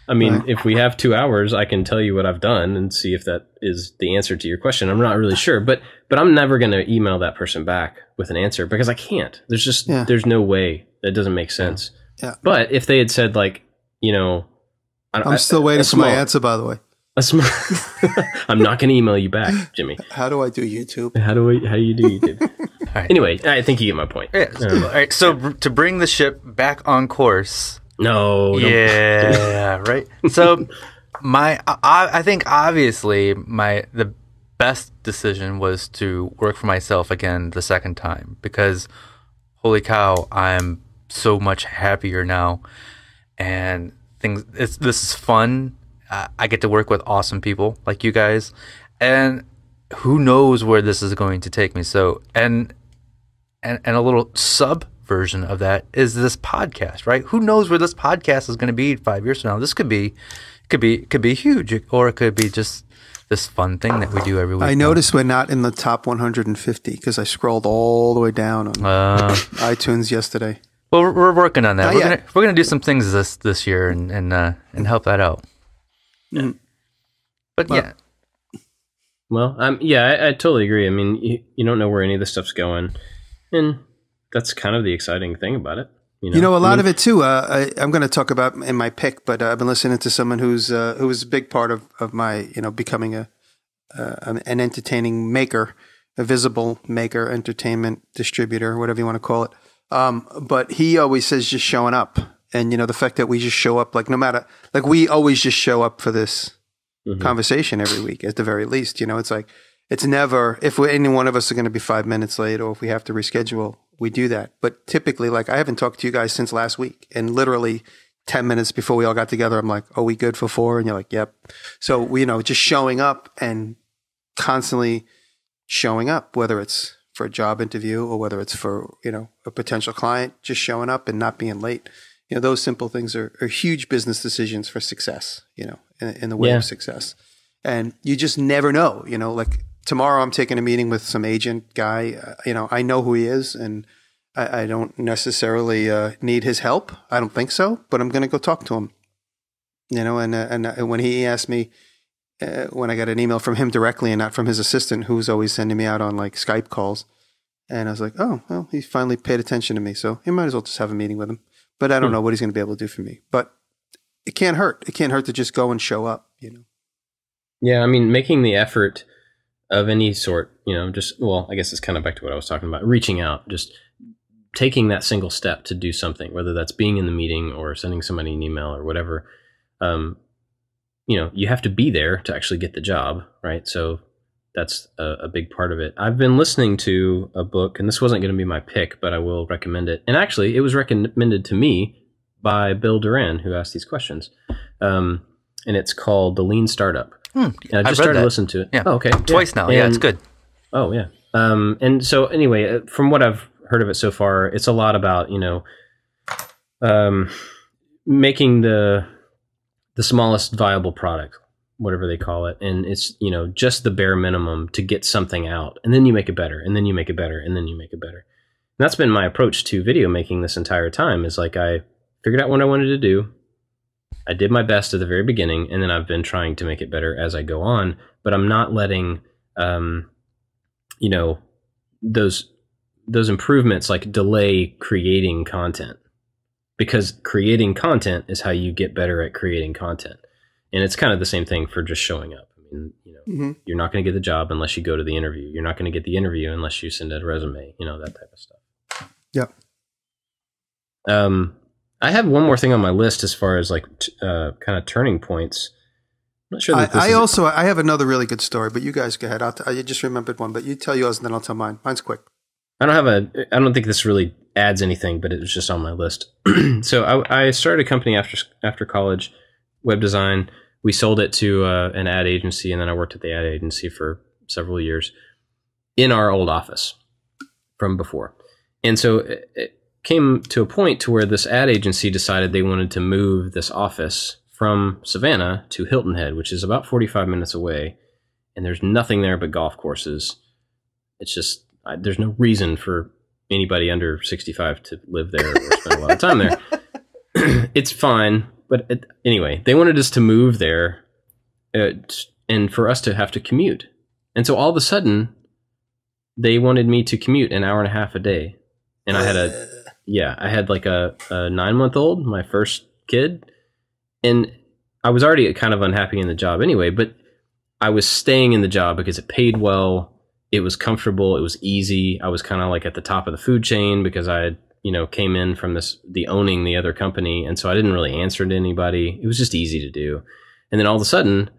I mean, if we have 2 hours, I can tell you what I've done and see if that is the answer to your question. I'm not really sure, but I'm never going to email that person back with an answer because I can't. There's just, there's no way. That doesn't make sense. Yeah. But if they had said like, I'm still waiting for my answer, by the way. I'm not going to email you back, Jimmy. How do I do YouTube? How do you do YouTube? Right. Anyway, I think you get my point. Yeah. All right. So to bring the ship back on course. No. Yeah. Right. So I think obviously the best decision was to work for myself again the second time because holy cow, I'm so much happier now, and this is fun. I get to work with awesome people like you guys, and who knows where this is going to take me. So, and a little sub version of that is this podcast, right? Who knows where this podcast is going to be 5 years from now? This could be huge, or it could be just this fun thing that we do every week. I noticed we're not in the top 150 because I scrolled all the way down on iTunes yesterday. Well, we're working on that. We're gonna do some things this year and help that out. Yeah. But yeah. Well, I totally agree. I mean, you don't know where any of this stuff's going, and that's kind of the exciting thing about it. You know, a lot of it too. I'm going to talk about in my pick, but I've been listening to someone who was a big part of my, becoming an entertaining maker, a visible maker, entertainment distributor, whatever you want to call it. But he always says just showing up, and the fact that we just show up, like no matter, like we always just show up for this conversation every week at the very least. It's like it's never if any one of us are going to be 5 minutes late, or if we have to reschedule. We do that. But typically, like, I haven't talked to you guys since last week. And literally 10 minutes before we all got together, I'm like, are we good for 4? And you're like, yep. So, we, just showing up and constantly showing up, whether it's for a job interview or whether it's for, a potential client, just showing up and not being late. Those simple things are huge business decisions for success, in the way of success. And you just never know, like, tomorrow I'm taking a meeting with some agent guy. I know who he is, and I don't necessarily need his help. I don't think so, but I'm going to go talk to him. And when he asked me, when I got an email from him directly and not from his assistant, who's always sending me out on like Skype calls, and I was like, oh, well, he finally paid attention to me, so he might as well just have a meeting with him. But I don't know what he's going to be able to do for me. But it can't hurt. It can't hurt to just go and show up. Yeah, I mean, making the effort of any sort, I guess it's kind of back to what I was talking about, reaching out, just taking that single step to do something, whether that's being in the meeting or sending somebody an email or whatever. You have to be there to actually get the job, right? So that's a big part of it. I've been listening to a book, and this wasn't going to be my pick, but I will recommend it. And actually, it was recommended to me by Bill Duran, who asked these questions. And it's called The Lean Startup. And I just started listening to it. Yeah. Oh, okay. Twice now. Yeah, it's good. Oh, yeah. And so anyway, from what I've heard of it so far, it's a lot about, making the smallest viable product, whatever they call it. And it's, just the bare minimum to get something out. And then you make it better. And then you make it better. And then you make it better. And that's been my approach to video making this entire time, is like I figured out what I wanted to do. I did my best at the very beginning, and then I've been trying to make it better as I go on. But I'm not letting, those improvements like delay creating content, because creating content is how you get better at creating content. And it's kind of the same thing for just showing up. I mean, you're not going to get the job unless you go to the interview. You're not going to get the interview unless you send a resume. That type of stuff. Yeah. I have one more thing on my list as far as like kind of turning points. I'm not sure that I have another really good story, but you guys go ahead. I just remembered one, but you tell yours and then I'll tell mine. Mine's quick. I don't think this really adds anything, but it was just on my list. So I started a company after college, web design. We sold it to an ad agency, and then I worked at the ad agency for several years in our old office from before. And so it came to a point to where this ad agency decided they wanted to move this office from Savannah to Hilton Head, which is about 45 minutes away. And there's nothing there but golf courses. It's just, there's no reason for anybody under 65 to live there or spend a lot of time there. It's fine. But anyway, they wanted us to move there and for us to have to commute. And so all of a sudden, they wanted me to commute an hour and a half a day. And I had like a 9-month-old, my first kid. And I was already kind of unhappy in the job anyway, but I was staying in the job because it paid well. It was comfortable. It was easy. I was kind of like at the top of the food chain because I had, came in from the owning the other company. And so I didn't really answer to anybody. It was just easy to do. And then all of a sudden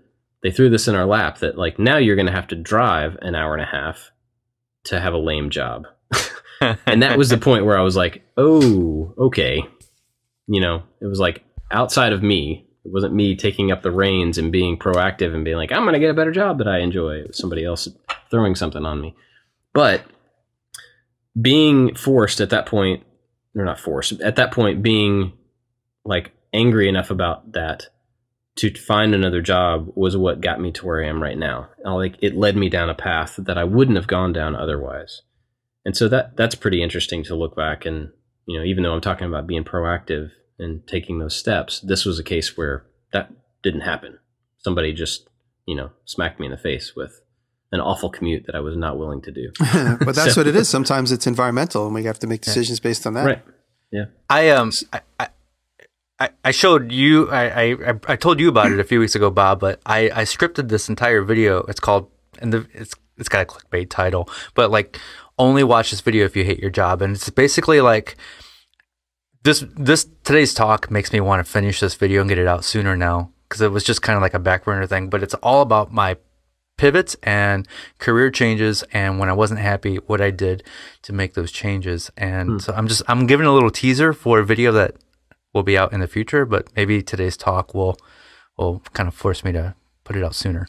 they threw this in our lap that like, now you're going to have to drive an hour and a half to have a lame job. And that was the point where I was like, oh, okay. It was like outside of me. It wasn't me taking up the reins and being proactive and being like, I'm going to get a better job that I enjoy. It was somebody else throwing something on me. But being forced at that point, or not forced, at that point being like angry enough about that to find another job was what got me to where I am right now. Like, it led me down a path that I wouldn't have gone down otherwise. And so that's pretty interesting to look back. And, you know, even though I'm talking about being proactive and taking those steps, this was a case where that didn't happen. Somebody just, you know, smacked me in the face with an awful commute that I was not willing to do. But that's what it is. Sometimes it's environmental, and we have to make decisions based on that. Right. Yeah. I showed you. I told you about it a few weeks ago, Bob. But I scripted this entire video. It's called, and it's got a clickbait title, but like, only watch this video if you hate your job. And it's basically like this today's talk makes me want to finish this video and get it out sooner now, because it was just kind of like a back burner thing. But it's all about my pivots and career changes, and when I wasn't happy, what I did to make those changes. And so I'm giving a little teaser for a video that will be out in the future, but maybe today's talk will kind of force me to put it out sooner.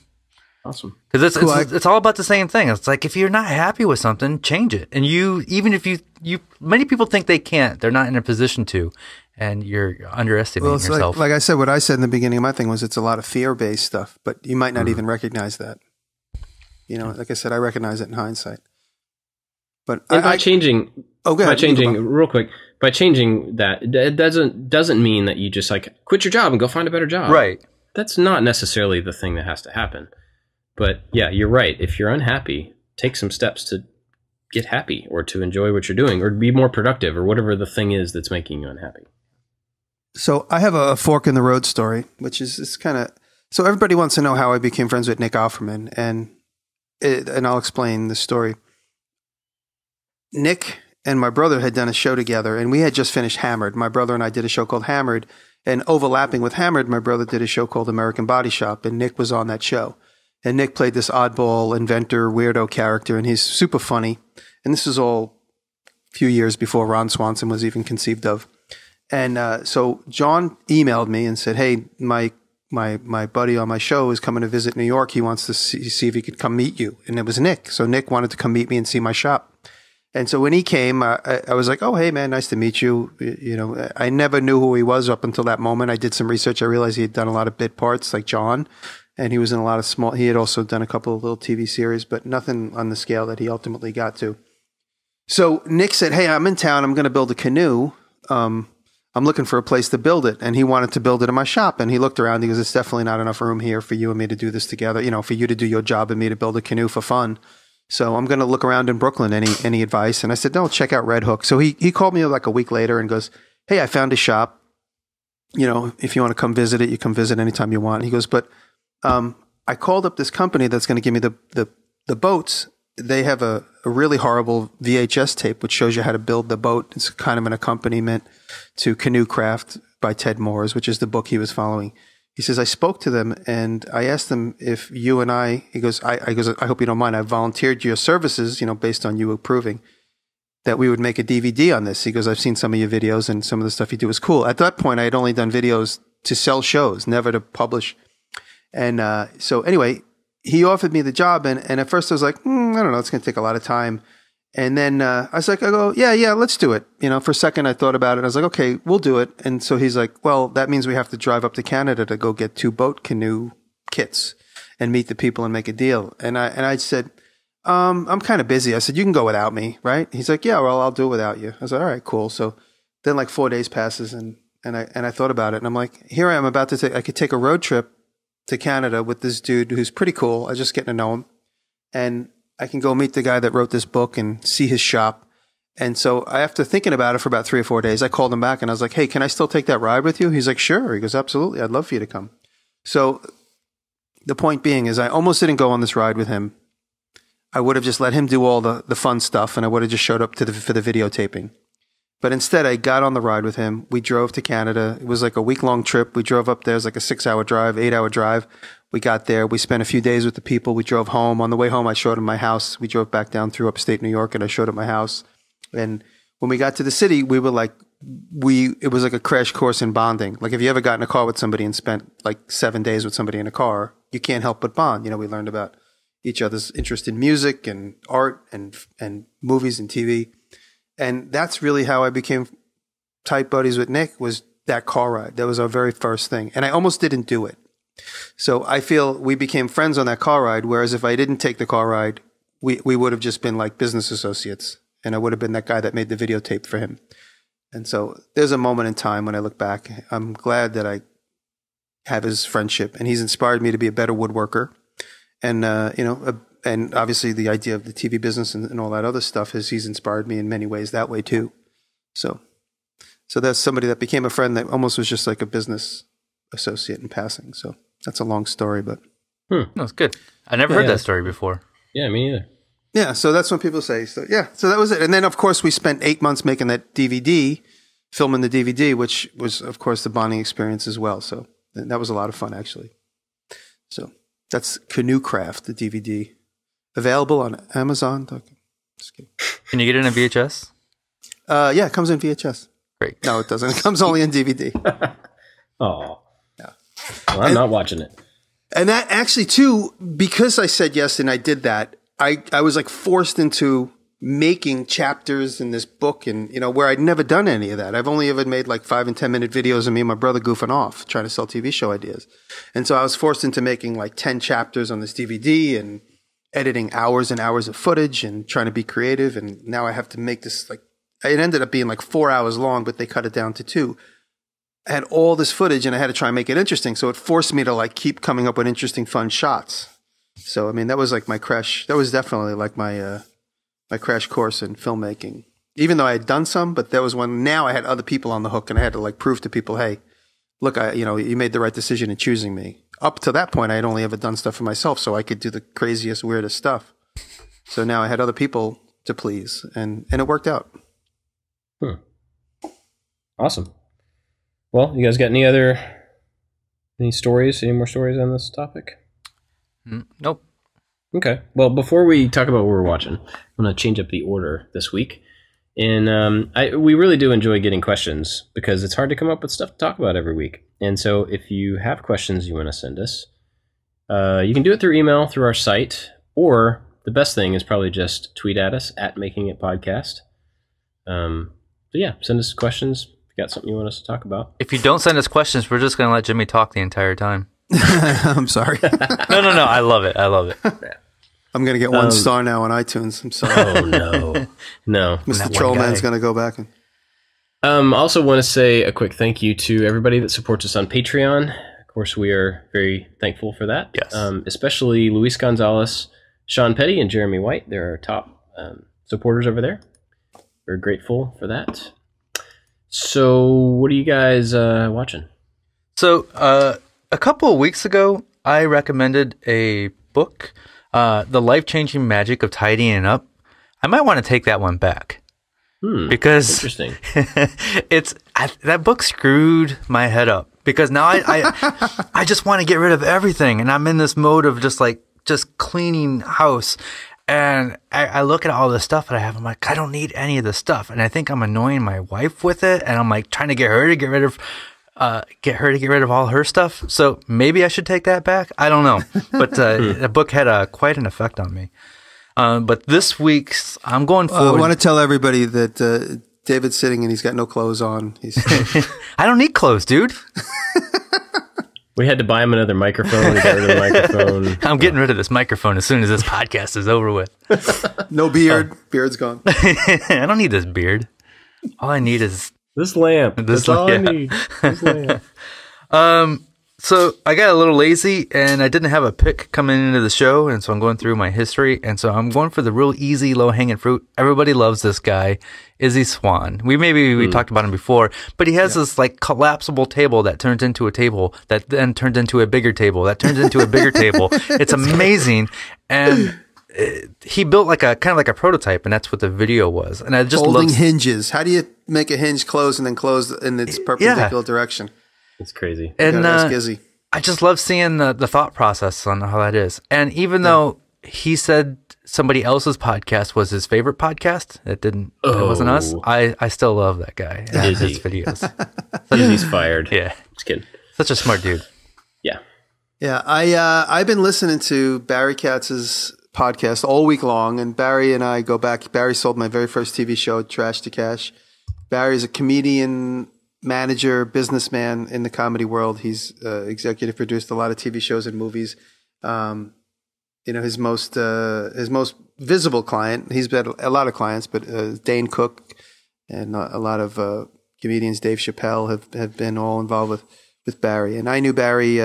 Awesome. Because it's all about the same thing. It's like, if you're not happy with something, change it. And even if you many people think they can't, they're not in a position to, and you're underestimating yourself. Like I said, what I said in the beginning of my thing was, it's a lot of fear-based stuff, but you might not even recognize that. You know, like I said, I recognize it in hindsight. But by changing real quick, by changing that, it doesn't mean that you just like quit your job and go find a better job. Right. That's not necessarily the thing that has to happen. But yeah, you're right. If you're unhappy, take some steps to get happy, or to enjoy what you're doing, or be more productive, or whatever the thing is that's making you unhappy. So I have a fork in the road story, which is kind of, so everybody wants to know how I became friends with Nick Offerman, and I'll explain the story. Nick and my brother had done a show together, and we had just finished Hammered. My brother and I did a show called Hammered, and overlapping with Hammered, my brother did a show called American Body Shop, and Nick was on that show. And Nick played this oddball, inventor, weirdo character, and he's super funny. And this was all a few years before Ron Swanson was even conceived of. And so John emailed me and said, hey, my buddy on my show is coming to visit New York. He wants to see if he could come meet you. And it was Nick. So Nick wanted to come meet me and see my shop. And so when he came, I was like, oh, hey, man, nice to meet you. You know, I never knew who he was up until that moment. I did some research. I realized he had done a lot of bit parts like John. And he was in a lot of he had also done a couple of little TV series, but nothing on the scale that he ultimately got to. So Nick said, hey, I'm in town. I'm going to build a canoe. I'm looking for a place to build it. And he wanted to build it in my shop. And he looked around. He goes, it's definitely not enough room here for you and me to do this together, you know, for you to do your job and me to build a canoe for fun. So I'm going to look around in Brooklyn. Any advice? And I said, no, check out Red Hook. So he called me like a week later and goes, hey, I found a shop. You know, if you want to come visit it, you come visit anytime you want. He goes, but I called up this company that's going to give me the boats. They have a really horrible VHS tape which shows you how to build the boat. It's kind of an accompaniment to Canoe Craft by Ted Moores, which is the book he was following. He says, I spoke to them and I asked them if you and I hope you don't mind. I volunteered your services, you know, based on you approving that we would make a DVD on this. He goes, I've seen some of your videos and some of the stuff you do is cool. At that point, I had only done videos to sell shows, never to publish. And so anyway, he offered me the job. And at first I was like, I don't know, it's going to take a lot of time. And then I was like, yeah, let's do it. You know, for a second I thought about it. I was like, okay, we'll do it. And so he's like, well, that means we have to drive up to Canada to go get 2 boat canoe kits and meet the people and make a deal. And I said, I'm kind of busy. I said, you can go without me, right? He's like, yeah, well, I'll do it without you. I was like, all right, cool. So then like 4 days passes and I thought about it and I'm like, here I am about to I could take a road trip to Canada with this dude who's pretty cool. I was just getting to know him. And I can go meet the guy that wrote this book and see his shop. And so after thinking about it for about 3 or 4 days, I called him back and I was like, hey, can I still take that ride with you? He's like, sure. He goes, absolutely. I'd love for you to come. So the point being is I almost didn't go on this ride with him. I would have just let him do all the fun stuff and I would have just showed up for the videotaping. But instead, I got on the ride with him. We drove to Canada. It was like a week-long trip. We drove up there. It was like a 6-hour drive, 8-hour drive. We got there. We spent a few days with the people. We drove home. On the way home, I showed him my house. We drove back down through upstate New York, and I showed him my house. And when we got to the city, we were like, it was like a crash course in bonding. Like if you ever got in a car with somebody and spent like 7 days with somebody in a car, you can't help but bond. You know, we learned about each other's interest in music and art and movies and TV. And that's really how I became tight buddies with Nick, was that car ride. That was our very first thing. And I almost didn't do it. So I feel we became friends on that car ride, whereas if I didn't take the car ride, we would have just been like business associates, and I would have been that guy that made the videotape for him. And so there's a moment in time when I look back, I'm glad that I have his friendship, and he's inspired me to be a better woodworker. And, and obviously the idea of the TV business and all that other stuff is he's inspired me in many ways that way too. So that's somebody that became a friend that almost was just like a business associate in passing. So that's a long story, but. No, it's good. I never heard that story before. Yeah, me neither. Yeah, so that's what people say. So so that was it. And then, of course, we spent 8 months making that DVD, filming the DVD, which was, of course, the bonding experience as well. So that was a lot of fun, actually. So that's Canoe Craft, the DVD, available on Amazon. Just kidding. Can you get it in a VHS? Yeah, it comes in VHS. Great. No, it doesn't. It comes only in DVD. Oh. Yeah. Well, I'm not watching it. And that actually, too, because I said yes and I did that, I was like forced into making chapters in this book, and where I'd never done any of that. I've only ever made like 5 and 10 minute videos of me and my brother goofing off trying to sell TV show ideas. And so I was forced into making like 10 chapters on this DVD and editing hours and hours of footage and trying to be creative. And now I have to make this it ended up being like 4 hours long, but they cut it down to 2. I had all this footage and I had to try and make it interesting. So it forced me to like keep coming up with interesting, fun shots. So, I mean, that was like my crash. That was definitely like my crash course in filmmaking, even though I had done some, but there was one. Now I had other people on the hook and I had to like prove to people, hey, look, you made the right decision in choosing me. Up to that point, I had only ever done stuff for myself, so I could do the craziest, weirdest stuff. So now I had other people to please, and it worked out. Awesome. Well, you guys got any more stories on this topic? Nope. Okay. Well, before we talk about what we're watching, I'm going to change up the order this week. And we really do enjoy getting questions because it's hard to come up with stuff to talk about every week. And so if you have questions you want to send us, you can do it through email, through our site, or the best thing is probably just tweet at us at Making It Podcast. So yeah, send us questions if you got something you want us to talk about. If you don't send us questions, we're just going to let Jimmy talk the entire time. I'm sorry. No. I love it. I'm going to get 1 star now on iTunes. I'm sorry. Oh, no. Mr. Trollman's going to go back. Also want to say a quick thank you to everybody that supports us on Patreon. Of course, we are very thankful for that. Yes. Especially Luis Gonzalez, Sean Petty, and Jeremy White. They're our top supporters over there. We're grateful for that. So what are you guys watching? So a couple of weeks ago, I recommended a book, The Life-Changing Magic of Tidying Up. I might want to take that one back. Because interesting. That book screwed my head up because now I just want to get rid of everything, and I'm in this mode of just cleaning house, and I look at all the stuff that I have. I'm like, I don't need any of this stuff, and I think I'm annoying my wife with it, and I'm like trying to get her to get rid of all her stuff. So maybe I should take that back. I don't know, but the book had quite an effect on me. But this week's, I'm going forward. I want to tell everybody that David's sitting and he's got no clothes on. I don't need clothes, dude. We had to buy him another microphone. We got rid of the microphone. I'm getting rid of this microphone as soon as this podcast is over with. No beard. Beard's gone. I don't need this beard. All I need is this lamp. That's all I need. This lamp. So I got a little lazy and I didn't have a pick coming into the show, and so I'm going through my history, and so I'm going for the real easy, low-hanging fruit. Everybody loves this guy, Izzy Swan. We talked about him before, but he has this like collapsible table that turns into a table that then turns into a bigger table that turns into a bigger table. It's amazing, and he built like a kind of like a prototype, and that's what the video was. And I just folding hinges. How do you make a hinge close and then close in its perpendicular direction? It's crazy. And I just love seeing the thought process on how that is. And even though he said somebody else's podcast was his favorite podcast, it wasn't us. I still love that guy and his videos. Izzy's fired. Yeah, just kidding. Such a smart dude. Yeah. Yeah, I've been listening to Barry Katz's podcast all week long, and Barry and I go back. Barry sold my very first TV show, Trash to Cash. Barry's a comedian, manager, businessman in the comedy world. He's executive produced a lot of TV shows and movies. His most visible client, he's had a lot of clients, but Dane Cook and a lot of comedians, Dave Chappelle, have been all involved with Barry. And I knew Barry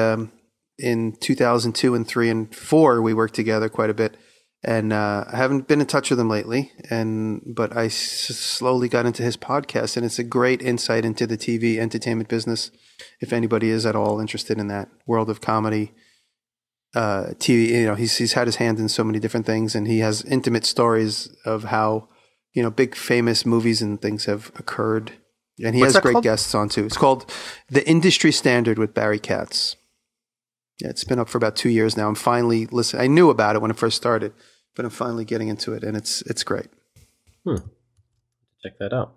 in 2002 and 3 and 4. We worked together quite a bit. And I haven't been in touch with him lately, but I slowly got into his podcast, and it's a great insight into the TV entertainment business. If anybody is at all interested in that world of comedy, TV, he's had his hand in so many different things, and he has intimate stories of how, big famous movies and things have occurred. And he has great guests on too. It's called The Industry Standard with Barry Katz. Yeah, it's been up for about 2 years now. I'm finally listening. I knew about it when it first started, but I'm finally getting into it, and it's great. Check that out.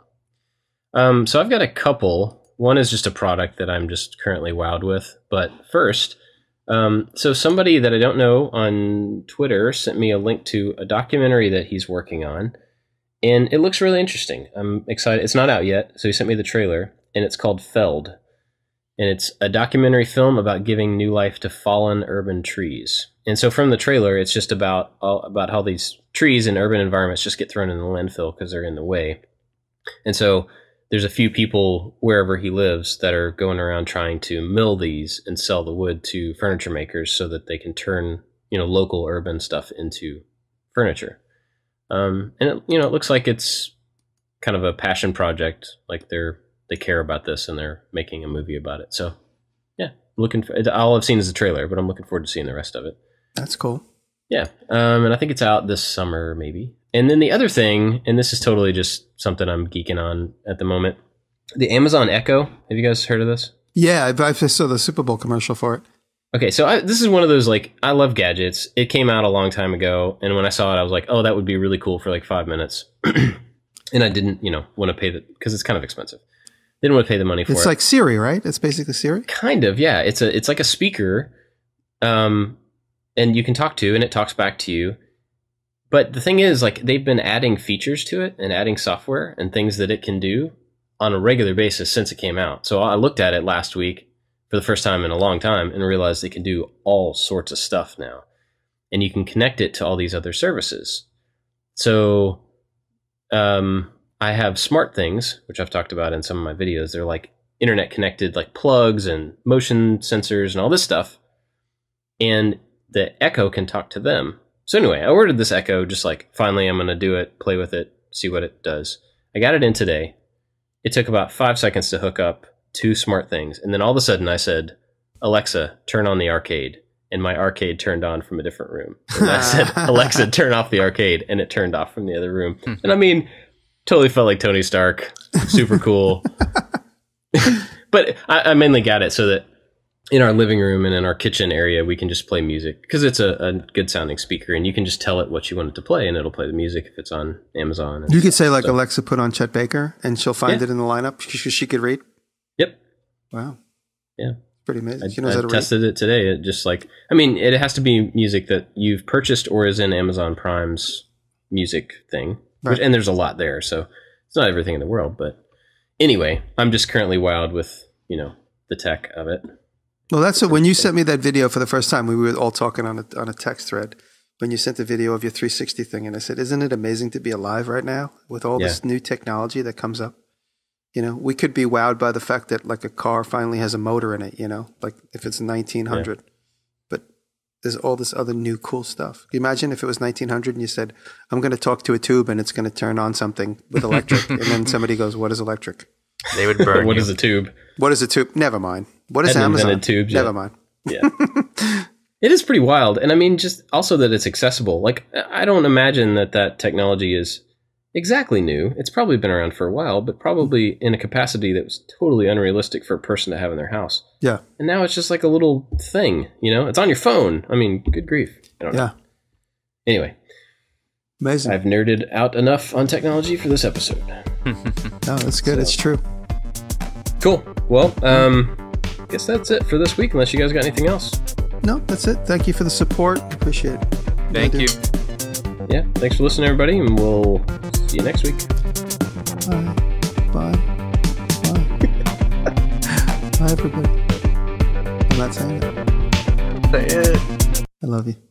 So I've got a couple. One is just a product that I'm just currently wowed with. But first, so somebody that I don't know on Twitter sent me a link to a documentary that he's working on, and it looks really interesting. I'm excited. It's not out yet, so he sent me the trailer, and it's called Felled. And it's a documentary film about giving new life to fallen urban trees. And so from the trailer, it's just about how these trees in urban environments just get thrown in the landfill because they're in the way. And so there's a few people wherever he lives that are going around trying to mill these and sell the wood to furniture makers so that they can turn, local urban stuff into furniture. And it looks like it's kind of a passion project. Like they care about this and they're making a movie about it. So yeah, all I've seen is the trailer, but I'm looking forward to seeing the rest of it. That's cool. Yeah. And I think it's out this summer maybe. And then the other thing, and this is totally just something I'm geeking on at the moment, the Amazon Echo. Have you guys heard of this? Yeah, I saw the Super Bowl commercial for it. Okay, so this is one of those, I love gadgets. It came out a long time ago, and when I saw it, I was like, oh, that would be really cool for 5 minutes. And I didn't, want to pay because it's kind of expensive. Didn't want to pay the money for it. It's like Siri, right? It's basically Siri? Kind of, yeah. It's like a speaker, and you can talk to, and it talks back to you. But the thing is, they've been adding features to it and adding software and things that it can do on a regular basis since it came out. So I looked at it last week for the first time in a long time and realized it can do all sorts of stuff now. And you can connect it to all these other services. So I have smart things, which I've talked about in some of my videos. They're internet connected, plugs and motion sensors and all this stuff. And the Echo can talk to them. So anyway, I ordered this Echo, just finally I'm going to do it, play with it, see what it does. I got it in today. It took about 5 seconds to hook up 2 smart things. And then all of a sudden I said, Alexa, turn on the arcade. And my arcade turned on from a different room. And I said, Alexa, turn off the arcade. And it turned off from the other room. And I mean, totally felt like Tony Stark. Super cool. But I mainly got it so that in our living room and in our kitchen area, we can just play music because it's a good sounding speaker, and you can just tell it what you want it to play, and it'll play the music if it's on Amazon. You could say Alexa, put on Chet Baker, and she'll find it in the lineup. She could read. Yep. Wow. Yeah. Pretty amazing. I tested it today. It just it has to be music that you've purchased or is in Amazon Prime's music thing, right. And there's a lot there, so it's not everything in the world. But anyway, I'm just currently wowed with the tech of it. Well, that's when you sent me that video for the first time. We were all talking on a text thread when you sent the video of your 360 thing, and I said, "Isn't it amazing to be alive right now with all this new technology that comes up?" We could be wowed by the fact that a car finally has a motor in it. If it's 1900, but there's all this other new cool stuff. Can you imagine if it was 1900 and you said, "I'm going to talk to a tube and it's going to turn on something with electric," and then somebody goes, "What is electric?" They would burn. What is a tube? What is a tube? Never mind. What is Amazon? Tubes Never mind. Yeah. It is pretty wild. And I mean, just also that it's accessible. I don't imagine that technology is exactly new. It's probably been around for a while, but probably in a capacity that was totally unrealistic for a person to have in their house. Yeah. And now it's just a little thing, it's on your phone. I mean, good grief. I don't know. Anyway. Amazing. I've nerded out enough on technology for this episode. No, that's good. It's true. Cool. Well, I guess that's it for this week, unless you guys got anything else. No, that's it. Thank you for the support. Appreciate it. Thank you. Yeah, thanks for listening, everybody, and we'll see you next week. Bye. Bye. Bye. everybody. I'm not saying it. Say it. I love you.